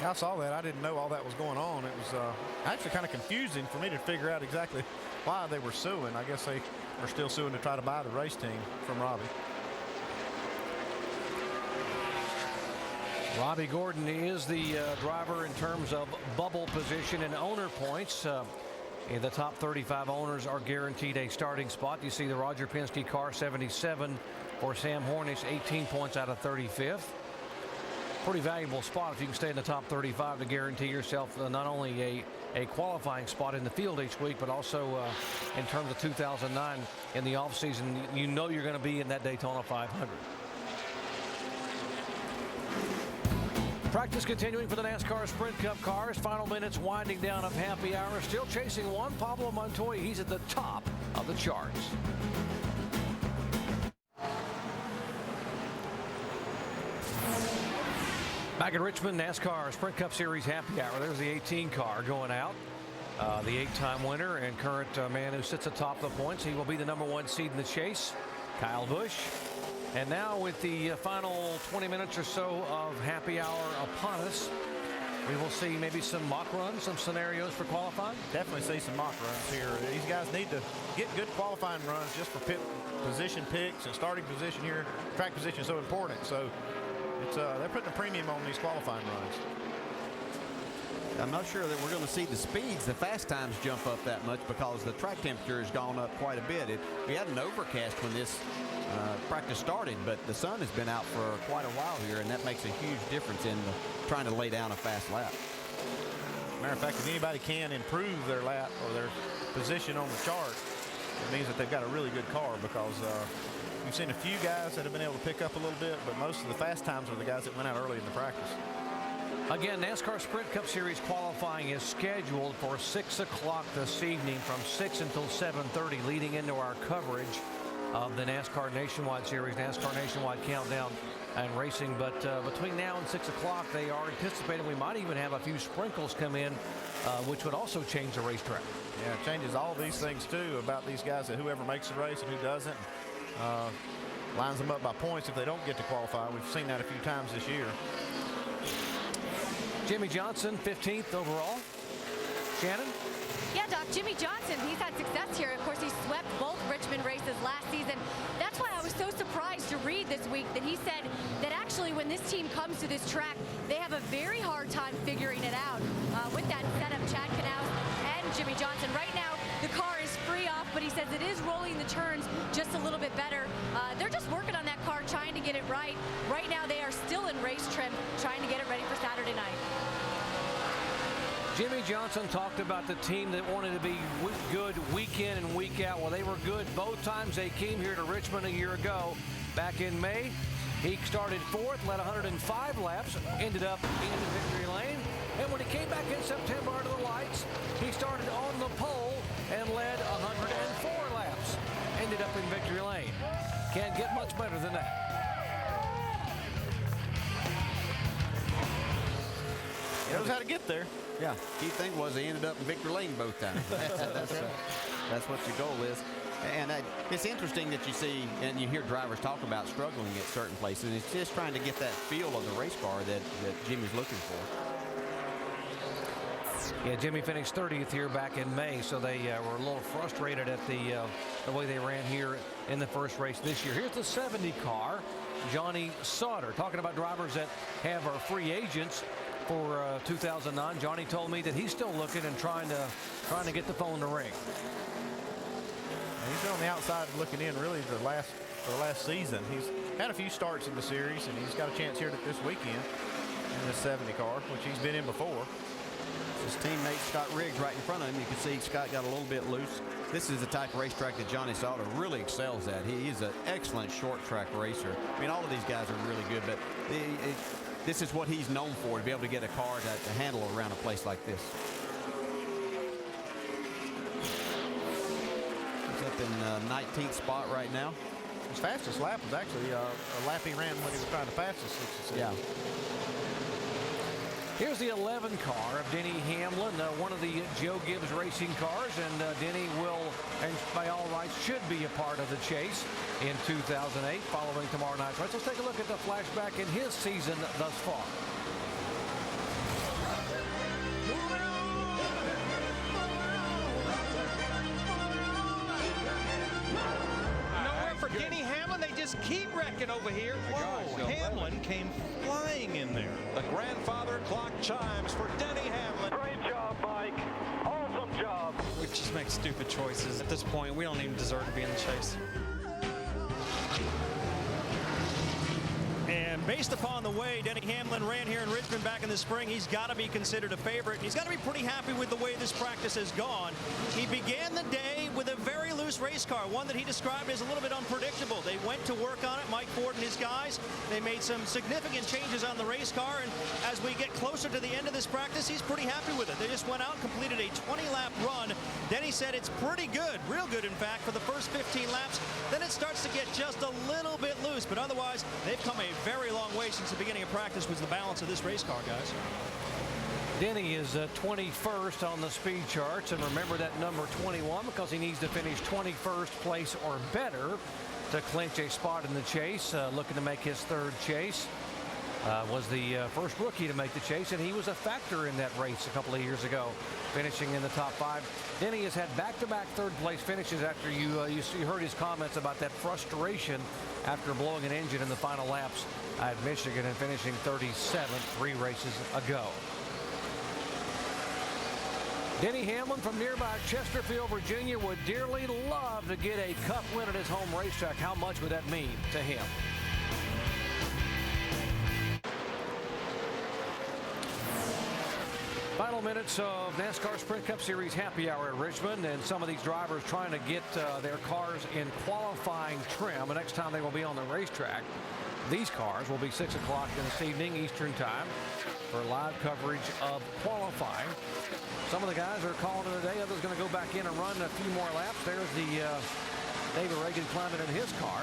Yeah, I saw that. I didn't know all that was going on. It was actually kind of confusing for me to figure out exactly why they were suing. I guess they are still suing to try to buy the race team from Robby. Robby Gordon is the driver in terms of bubble position and owner points. The top 35 owners are guaranteed a starting spot. You see the Roger Penske car, 77 for Sam Hornish, 18 points out of 35th. Pretty valuable spot if you can stay in the top 35 to guarantee yourself not only a qualifying spot in the field each week, but also in terms of 2009 in the offseason, you know you're going to be in that Daytona 500. Practice continuing for the NASCAR Sprint Cup cars. Final minutes winding down of happy hour. Still chasing Juan Pablo Montoya. He's at the top of the charts. Back at Richmond, NASCAR Sprint Cup Series happy hour. There's the 18 car going out. The 8-time winner and current man who sits atop the points. He will be the #1 seed in the chase, Kyle Busch. And now with the final 20 minutes or so of happy hour upon us, we will see maybe some mock runs, some scenarios for qualifying. Definitely see some mock runs here. These guys need to get good qualifying runs just for pit position picks and starting position here. Track position is so important. So it's they're putting a premium on these qualifying runs. I'm not sure that we're going to see the speeds, the fast times jump up that much because the track temperature has gone up quite a bit. We had an overcast when this practice started, but the sun has been out for quite a while here, and that makes a huge difference in trying to lay down a fast lap. Matter of fact, if anybody can improve their lap or their position on the chart, it means that they've got a really good car, because we've seen a few guys that have been able to pick up a little bit, but most of the fast times are the guys that went out early in the practice. Again, NASCAR Sprint Cup Series qualifying is scheduled for 6 o'clock this evening from 6 until 7:30, leading into our coverage of the NASCAR Nationwide Series, NASCAR Nationwide Countdown and Racing. But between now and 6 o'clock, they are anticipating we might even have a few sprinkles come in, which would also change the racetrack. Yeah, it changes all these things, too, about these guys, that whoever makes the race and who doesn't, lines them up by points if they don't get to qualify. We've seen that a few times this year. Jimmie Johnson, 15th overall. Shannon? Yeah, Doc, Jimmie Johnson, he's had success here. Of course, he swept both Richmond races last season. That's why I was so surprised to read this week that he said that actually when this team comes to this track, they have a very hard time figuring it out with that setup, Chad Knaus and Jimmie Johnson. Right now, the car is free off, but he says it is rolling the turns just a little bit better. They're just working on that car, trying to get it right. Right now, they are still in race trim, trying to get it ready for Saturday night. Jimmie Johnson talked about the team that wanted to be good week in and week out. Well, they were good both times they came here to Richmond a year ago. Back in May, he started fourth, led 105 laps, ended up in victory lane. And when he came back in September under the lights, he started on the pole and led 104 laps. Ended up in victory lane. Can't get much better than that. He knows how to get there. Yeah. Key thing was he ended up in victory lane both times. That's what your goal is. And it's interesting that you see and you hear drivers talk about struggling at certain places. And it's just trying to get that feel of the race car that Jimmie's looking for. Yeah, Jimmie finished 30th here back in May, so they were a little frustrated at the way they ran here in the first race this year. Here's the 70 car, Johnny Sauter. Talking about drivers that have our free agents for 2009. Johnny told me that he's still looking and trying to get the phone to ring. He's been on the outside looking in really for the last season. He's had a few starts in the series, and he's got a chance here this weekend in the 70 car, which he's been in before. His teammate Scott Riggs right in front of him. You can see Scott got a little bit loose. This is the type of racetrack that Johnny Sauter really excels at. He is an excellent short track racer. I mean, all of these guys are really good, but this is what he's known for, to be able to get a car to handle around a place like this. He's up in 19th spot right now. His fastest lap was actually a lap he ran when he was trying to pass the 67. Yeah. Here's the 11 car of Denny Hamlin, one of the Joe Gibbs racing cars, and Denny will, and by all rights, should be a part of the chase in 2008 following tomorrow night's race. Let's take a look at the flashback in his season thus far. Nowhere for Denny Hamlin. They just keep wrecking over here. Whoa, Hamlin came flying in there. The grandfather clock chimes for Denny Hamlin. Great job, Mike. Awesome job. We just make stupid choices. At this point, we don't even deserve to be in the chase. And based upon the way Denny Hamlin ran here in Richmond back in the spring, he's got to be considered a favorite. And he's got to be pretty happy with the way this practice has gone. He began the day with a very loose race car, one that he described as a little bit unpredictable. They went to work on it, Mike Ford and his guys. They made some significant changes on the race car, and as we get closer to the end of this practice, he's pretty happy with it. They just went out and completed a 20-lap run. Denny said it's pretty good, real good in fact, for the first 15 laps. Then it starts to get just a little bit loose, but otherwise they've come a very long way since the beginning of practice was the balance of this race car, guys. Denny is 21st on the speed charts, and remember that number 21 because he needs to finish 21st place or better to clinch a spot in the chase. Looking to make his third chase. Was the first rookie to make the chase, and he was a factor in that race a couple of years ago, finishing in the top 5. Denny has had back-to-back third-place finishes after you heard his comments about that frustration after blowing an engine in the final laps at Michigan and finishing 37th 3 races ago. Denny Hamlin from nearby Chesterfield, Virginia, would dearly love to get a Cup win at his home racetrack. How much would that mean to him? Final minutes of NASCAR Sprint Cup Series happy hour at Richmond, and some of these drivers trying to get their cars in qualifying trim. The next time they will be on the racetrack, these cars will be 6 o'clock this evening Eastern time for live coverage of qualifying. Some of the guys are calling it a day. Others going to go back in and run a few more laps. There's the David Ragan climbing in his car.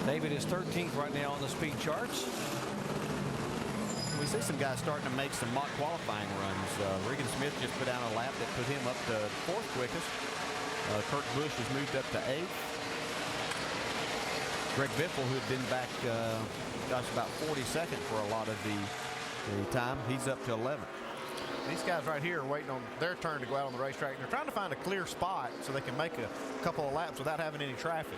David is 13th right now on the speed charts. We see some guys starting to make some mock qualifying runs. Regan Smith just put down a lap that put him up to 4th quickest. Kurt Busch has moved up to 8th. Greg Biffle, who had been back, about 42nd for a lot of the time, he's up to 11th. These guys right here are waiting on their turn to go out on the racetrack. They're trying to find a clear spot so they can make a couple of laps without having any traffic.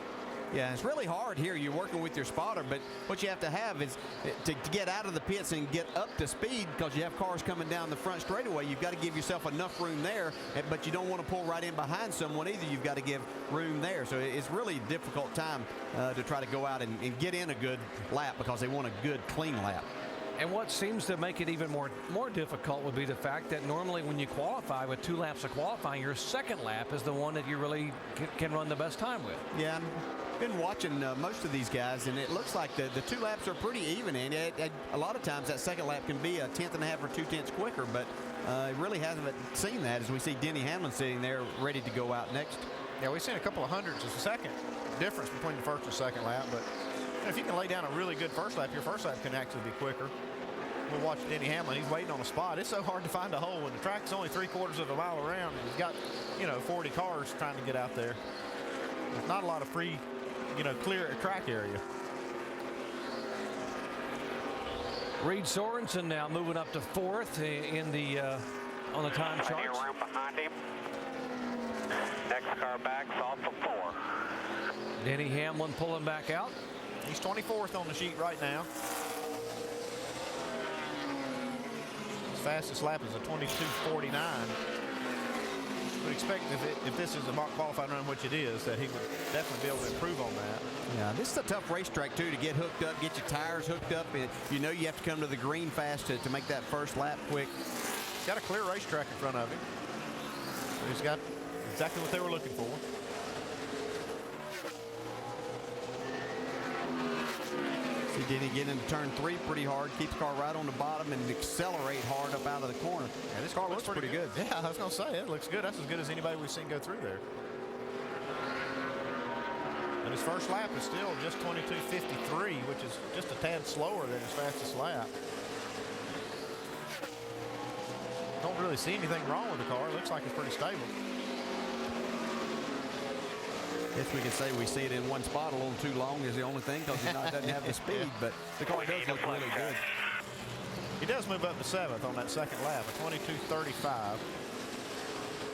Yeah, it's really hard here. You're working with your spotter, but what you have to have is to get out of the pits and get up to speed, because you have cars coming down the front straightaway. You've got to give yourself enough room there, but you don't want to pull right in behind someone either. You've got to give room there. So it's really a difficult time to try to go out and get in a good lap, because they want a good, clean lap. And what seems to make it even more difficult would be the fact that normally when you qualify with 2 laps of qualifying, your second lap is the one that you really can run the best time with. Yeah, I've been watching most of these guys, and it looks like the 2 laps are pretty even, and a lot of times that second lap can be a 1/10.5 or 2/10 quicker, but really haven't seen that as we see Denny Hamlin sitting there ready to go out next. Yeah, we've seen a couple of hundredths of a second difference between the first and second lap, but if you can lay down a really good first lap, your first lap can actually be quicker. We'll watch Denny Hamlin. He's waiting on a spot. It's so hard to find a hole when the track's only 3/4 of a mile around, and he's got, 40 cars trying to get out there. There's not a lot of free, clear track area. Reed Sorenson now moving up to 4th in the on the time charts. Room behind him. Next car back's off of 4. Denny Hamlin pulling back out. He's 24th on the sheet right now. His fastest lap is a 22:49. Would expect if this is a mock qualifying run, which it is, that he would definitely be able to improve on that. Yeah, this is a tough racetrack too to get hooked up, get your tires hooked up, and you have to come to the green fast to make that first lap quick. He's got a clear racetrack in front of him. He's got exactly what they were looking for. See Denny get into turn 3 pretty hard, keeps the car right on the bottom and accelerate hard up out of the corner. Yeah, this car looks pretty good. Yeah, I was going to say, it looks good. That's as good as anybody we've seen go through there. And his first lap is still just 22:53, which is just a tad slower than his fastest lap. Don't really see anything wrong with the car. It looks like it's pretty stable. Guess we could say we see it in one spot a little too long is the only thing, because he doesn't have the speed, but the car does look really good. He does move up to 7th on that second lap, a 22:35.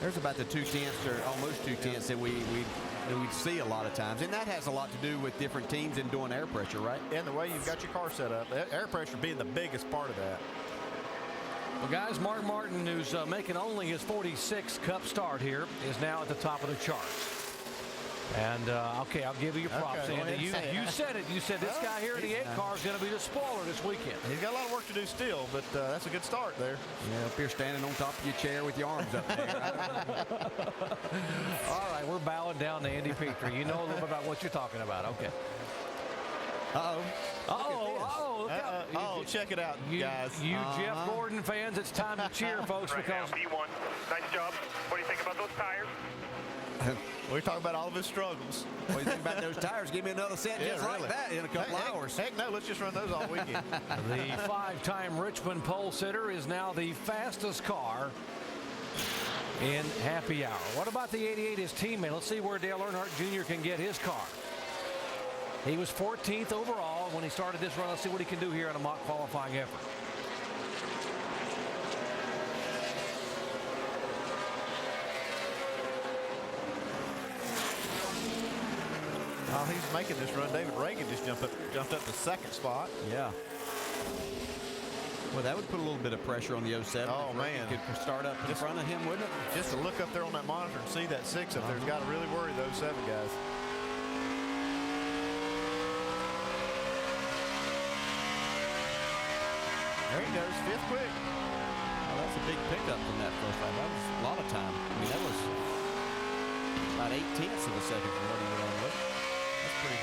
There's about the 2/10 or almost 2/10 that we see a lot of times, and that has a lot to do with different teams and doing air pressure, right? And the way you've got your car set up, air pressure being the biggest part of that. Well, guys, Mark Martin, who's making only his 46th Cup start here, is now at the top of the charts. And, okay, I'll give you your props, Okay, Andy. You said it. You said this guy here in the 8 car is going to be the spoiler this weekend. He's got a lot of work to do still, but that's a good start there. Yeah, up here standing on top of your chair with your arms up there. All right, we're bowing down to Andy Petrie. You know a little bit about what you're talking about. Okay. Uh-oh, check it out, guys. Jeff Gordon fans, it's time to cheer, folks, because P1. Nice job. What do you think about those tires? We're talking about all of his struggles. What do you think about those tires? Give me another set just like that in a couple hours. Heck no, let's just run those all weekend. The 5-time Richmond pole sitter is now the fastest car in happy hour. What about the 88, his teammate? Let's see where Dale Earnhardt Jr. can get his car. He was 14th overall when he started this run. Let's see what he can do here in a mock qualifying effort. While he's making this run, David Ragan just jumped up to 2nd spot. Yeah. Well, that would put a little bit of pressure on the 07. Oh, man. Could start up in front of him, wouldn't it? Just to look up there on that monitor and see that 6 up there's got to really worry those 7 guys. There he goes, 5th quick. Well, that's a big pickup from that first lap. That was a lot of time. I mean, that was about 0.8 of a second from what he went on with. That's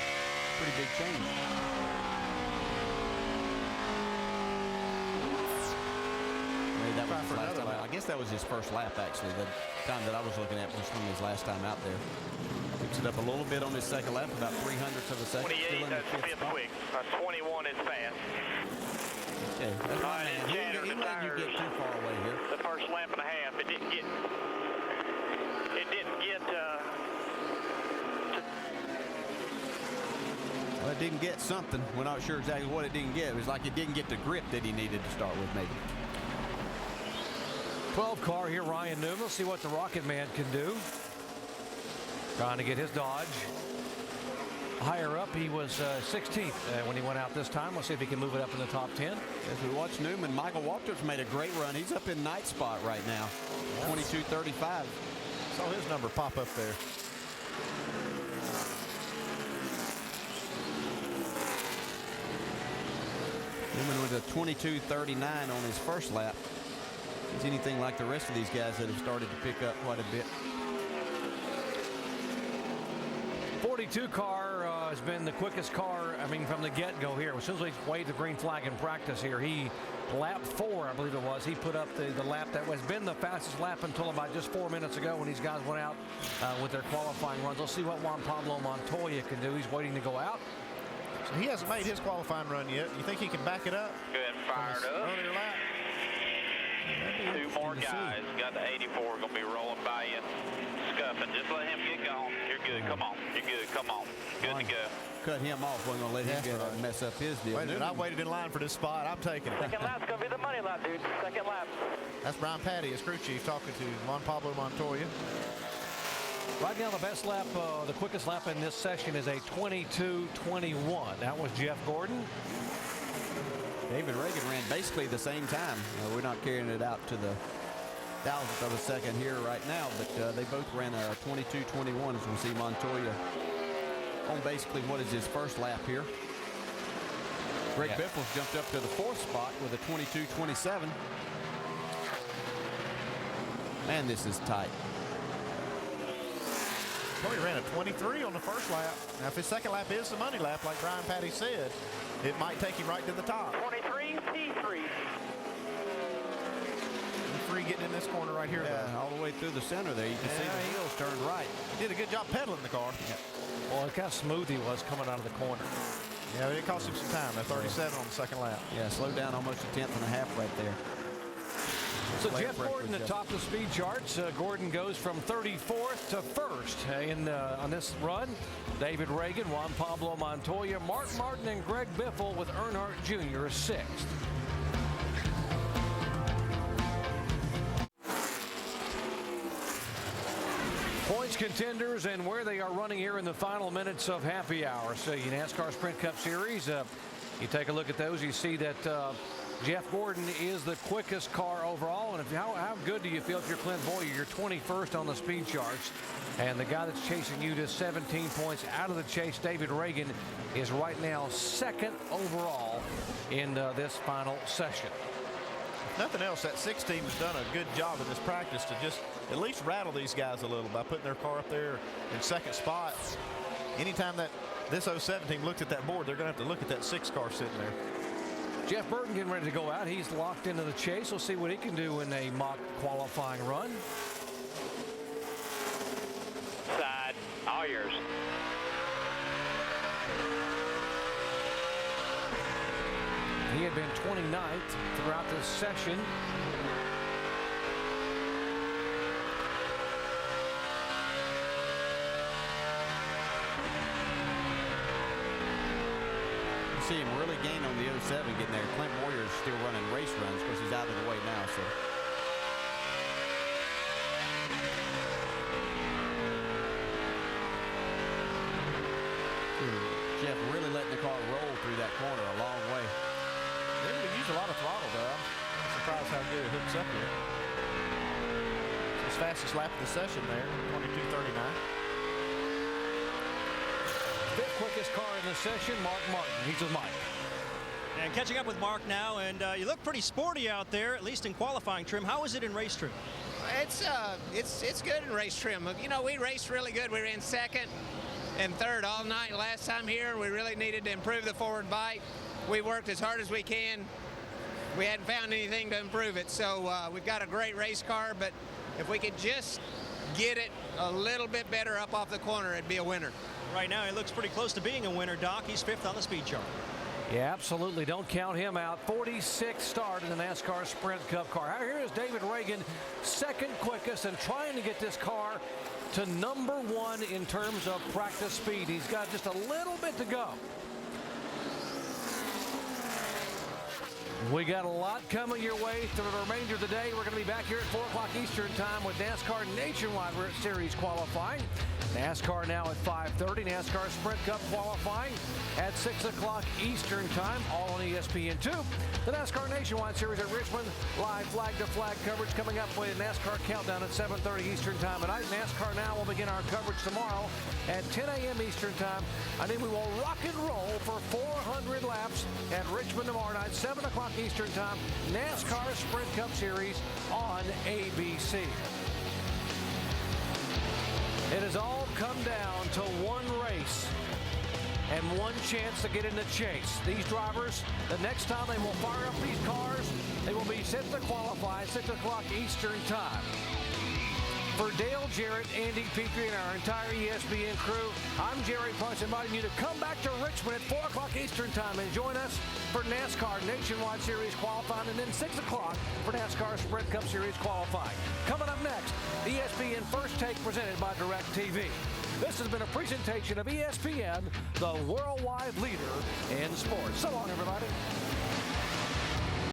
pretty big change. Maybe that was his last time out. I guess that was his first lap, actually. The time that I was looking at was from his last time out there. Picks it up a little bit on his second lap, about 0.03 of a second. 28, that's 5th quick. 21 is fast. Okay, that's right, man. He didn't let you get too far away here. The first lap and a half, it didn't get Well, it didn't get something. We're not sure exactly what it didn't get. It was like it didn't get the grip that he needed to start with, maybe. 12 car here, Ryan Newman. Let's see what the Rocket Man can do. Trying to get his Dodge higher up. He was 16th when he went out this time. Let's see if he can move it up in the top 10. As we watch Newman, Michael Walters made a great run. He's up in ninth spot right now, 22:35. Saw his number pop up there. Newman with a 22.39 on his first lap. Is anything like the rest of these guys that have started to pick up quite a bit. 42 car has been the quickest car, I mean, from the get-go here. As soon as we waved the green flag in practice here, he, lap 4, I believe it was, he put up the lap that has been the fastest lap until about just 4 minutes ago when these guys went out with their qualifying runs. Let's see what Juan Pablo Montoya can do. He's waiting to go out. So he hasn't made his qualifying run yet. You think he can back it up? Go ahead and fire it up. Earlier lap? 2 more guys. Got the 84 going to be rolling by you. Scuffing. Just let him get going. You're good. Come on. You're good. Come on. Good to go. Cut him off. We're going to let him get mess up his deal. Wait a minute. I waited in line for this spot. I'm taking it. Second lap's going to be the money lap, dude. Second lap. That's Brian Patty, his crew chief, talking to Juan Pablo Montoya. Right now, the best lap, the quickest lap in this session is a 22.21. That was Jeff Gordon. David Ragan ran basically the same time. We're not carrying it out to the thousandth of a second here right now, but they both ran a 22.21 as we see Montoya on basically what is his first lap here. Greg Biffle's jumped up to the 4th spot with a 22.27. Man, this is tight. He ran a 23 on the first lap. Now, if his second lap is the money lap, like Brian Patty said, it might take him right to the top. 23, P3. P3 getting in this corner right here. Yeah, all the way through the center there. You can see the wheels turned right. He did a good job pedaling the car. Yeah. Well, look how smooth he was coming out of the corner. Yeah, it cost him some time. At 37 on the second lap. Yeah, slowed down almost a 1/10 and a half right there. So Jeff Gordon atop the speed charts. Gordon goes from 34th to 1st on this run. David Ragan, Juan Pablo Montoya, Mark Martin, and Greg Biffle with Earnhardt Jr. 6th. Points contenders and where they are running here in the final minutes of happy hour. So NASCAR Sprint Cup Series, you take a look at those, you see that Jeff Gordon is the quickest car overall. And how good do you feel if you're Clint Bowyer? You're 21st on the speed charts. And the guy that's chasing you to 17 points out of the chase, David Ragan, is right now 2nd overall in this final session. If nothing else, that 6 team has done a good job in this practice to just at least rattle these guys a little by putting their car up there in 2nd spot. Anytime that this 07 team looks at that board, they're going to have to look at that 6 car sitting there. Jeff Burton getting ready to go out. He's locked into the chase. We'll see what he can do in a mock qualifying run. Side, all yours. He had been 29th throughout this session. See him really gain on the 07 getting there. Clint Bowyer is still running race runs because he's out of the way now. So Jeff really letting the car roll through that corner a long way. They really use a lot of throttle, though. I'm surprised how good it hooks up here. It's his fastest lap of the session there, 22.39. 5th quickest car in the session, Mark Martin. He's with Mike. And catching up with Mark now, and you look pretty sporty out there, at least in qualifying trim. How is it in race trim? It's good in race trim. You know, we raced really good. We ran 2nd and 3rd all night last time here. We really needed to improve the forward bite. We worked as hard as we can. We hadn't found anything to improve it. So we've got a great race car, but if we could just get it a little bit better up off the corner, it'd be a winner. Right now, he looks pretty close to being a winner, Doc. He's 5th on the speed chart. Yeah, absolutely. Don't count him out. 46th start in the NASCAR Sprint Cup car. Here is David Ragan, 2nd quickest, and trying to get this car to #1 in terms of practice speed. He's got just a little bit to go. We got a lot coming your way through the remainder of the day. We're going to be back here at 4 o'clock Eastern time with NASCAR Nationwide Series qualifying. NASCAR now at 5:30. NASCAR Sprint Cup qualifying at 6 o'clock Eastern time, all on ESPN2. The NASCAR Nationwide Series at Richmond, live flag-to-flag coverage coming up with NASCAR Countdown at 7:30 Eastern time tonight. NASCAR Now will begin our coverage tomorrow at 10 a.m. Eastern time. And then we will rock and roll for 400 laps at Richmond tomorrow night, 7 o'clock Eastern time. NASCAR Sprint Cup Series on ABC. It has all come down to one race and one chance to get in the chase. These drivers, the next time they will fire up these cars, they will be set to qualify at 6 o'clock Eastern time. For Dale Jarrett, Andy Petrie, and our entire ESPN crew, I'm Jerry Price, inviting you to come back to Richmond at 4 o'clock Eastern time and join us for NASCAR Nationwide Series qualifying, and then 6 o'clock for NASCAR Sprint Cup Series qualifying. Coming up next, ESPN First Take presented by DirecTV. This has been a presentation of ESPN, the worldwide leader in sports.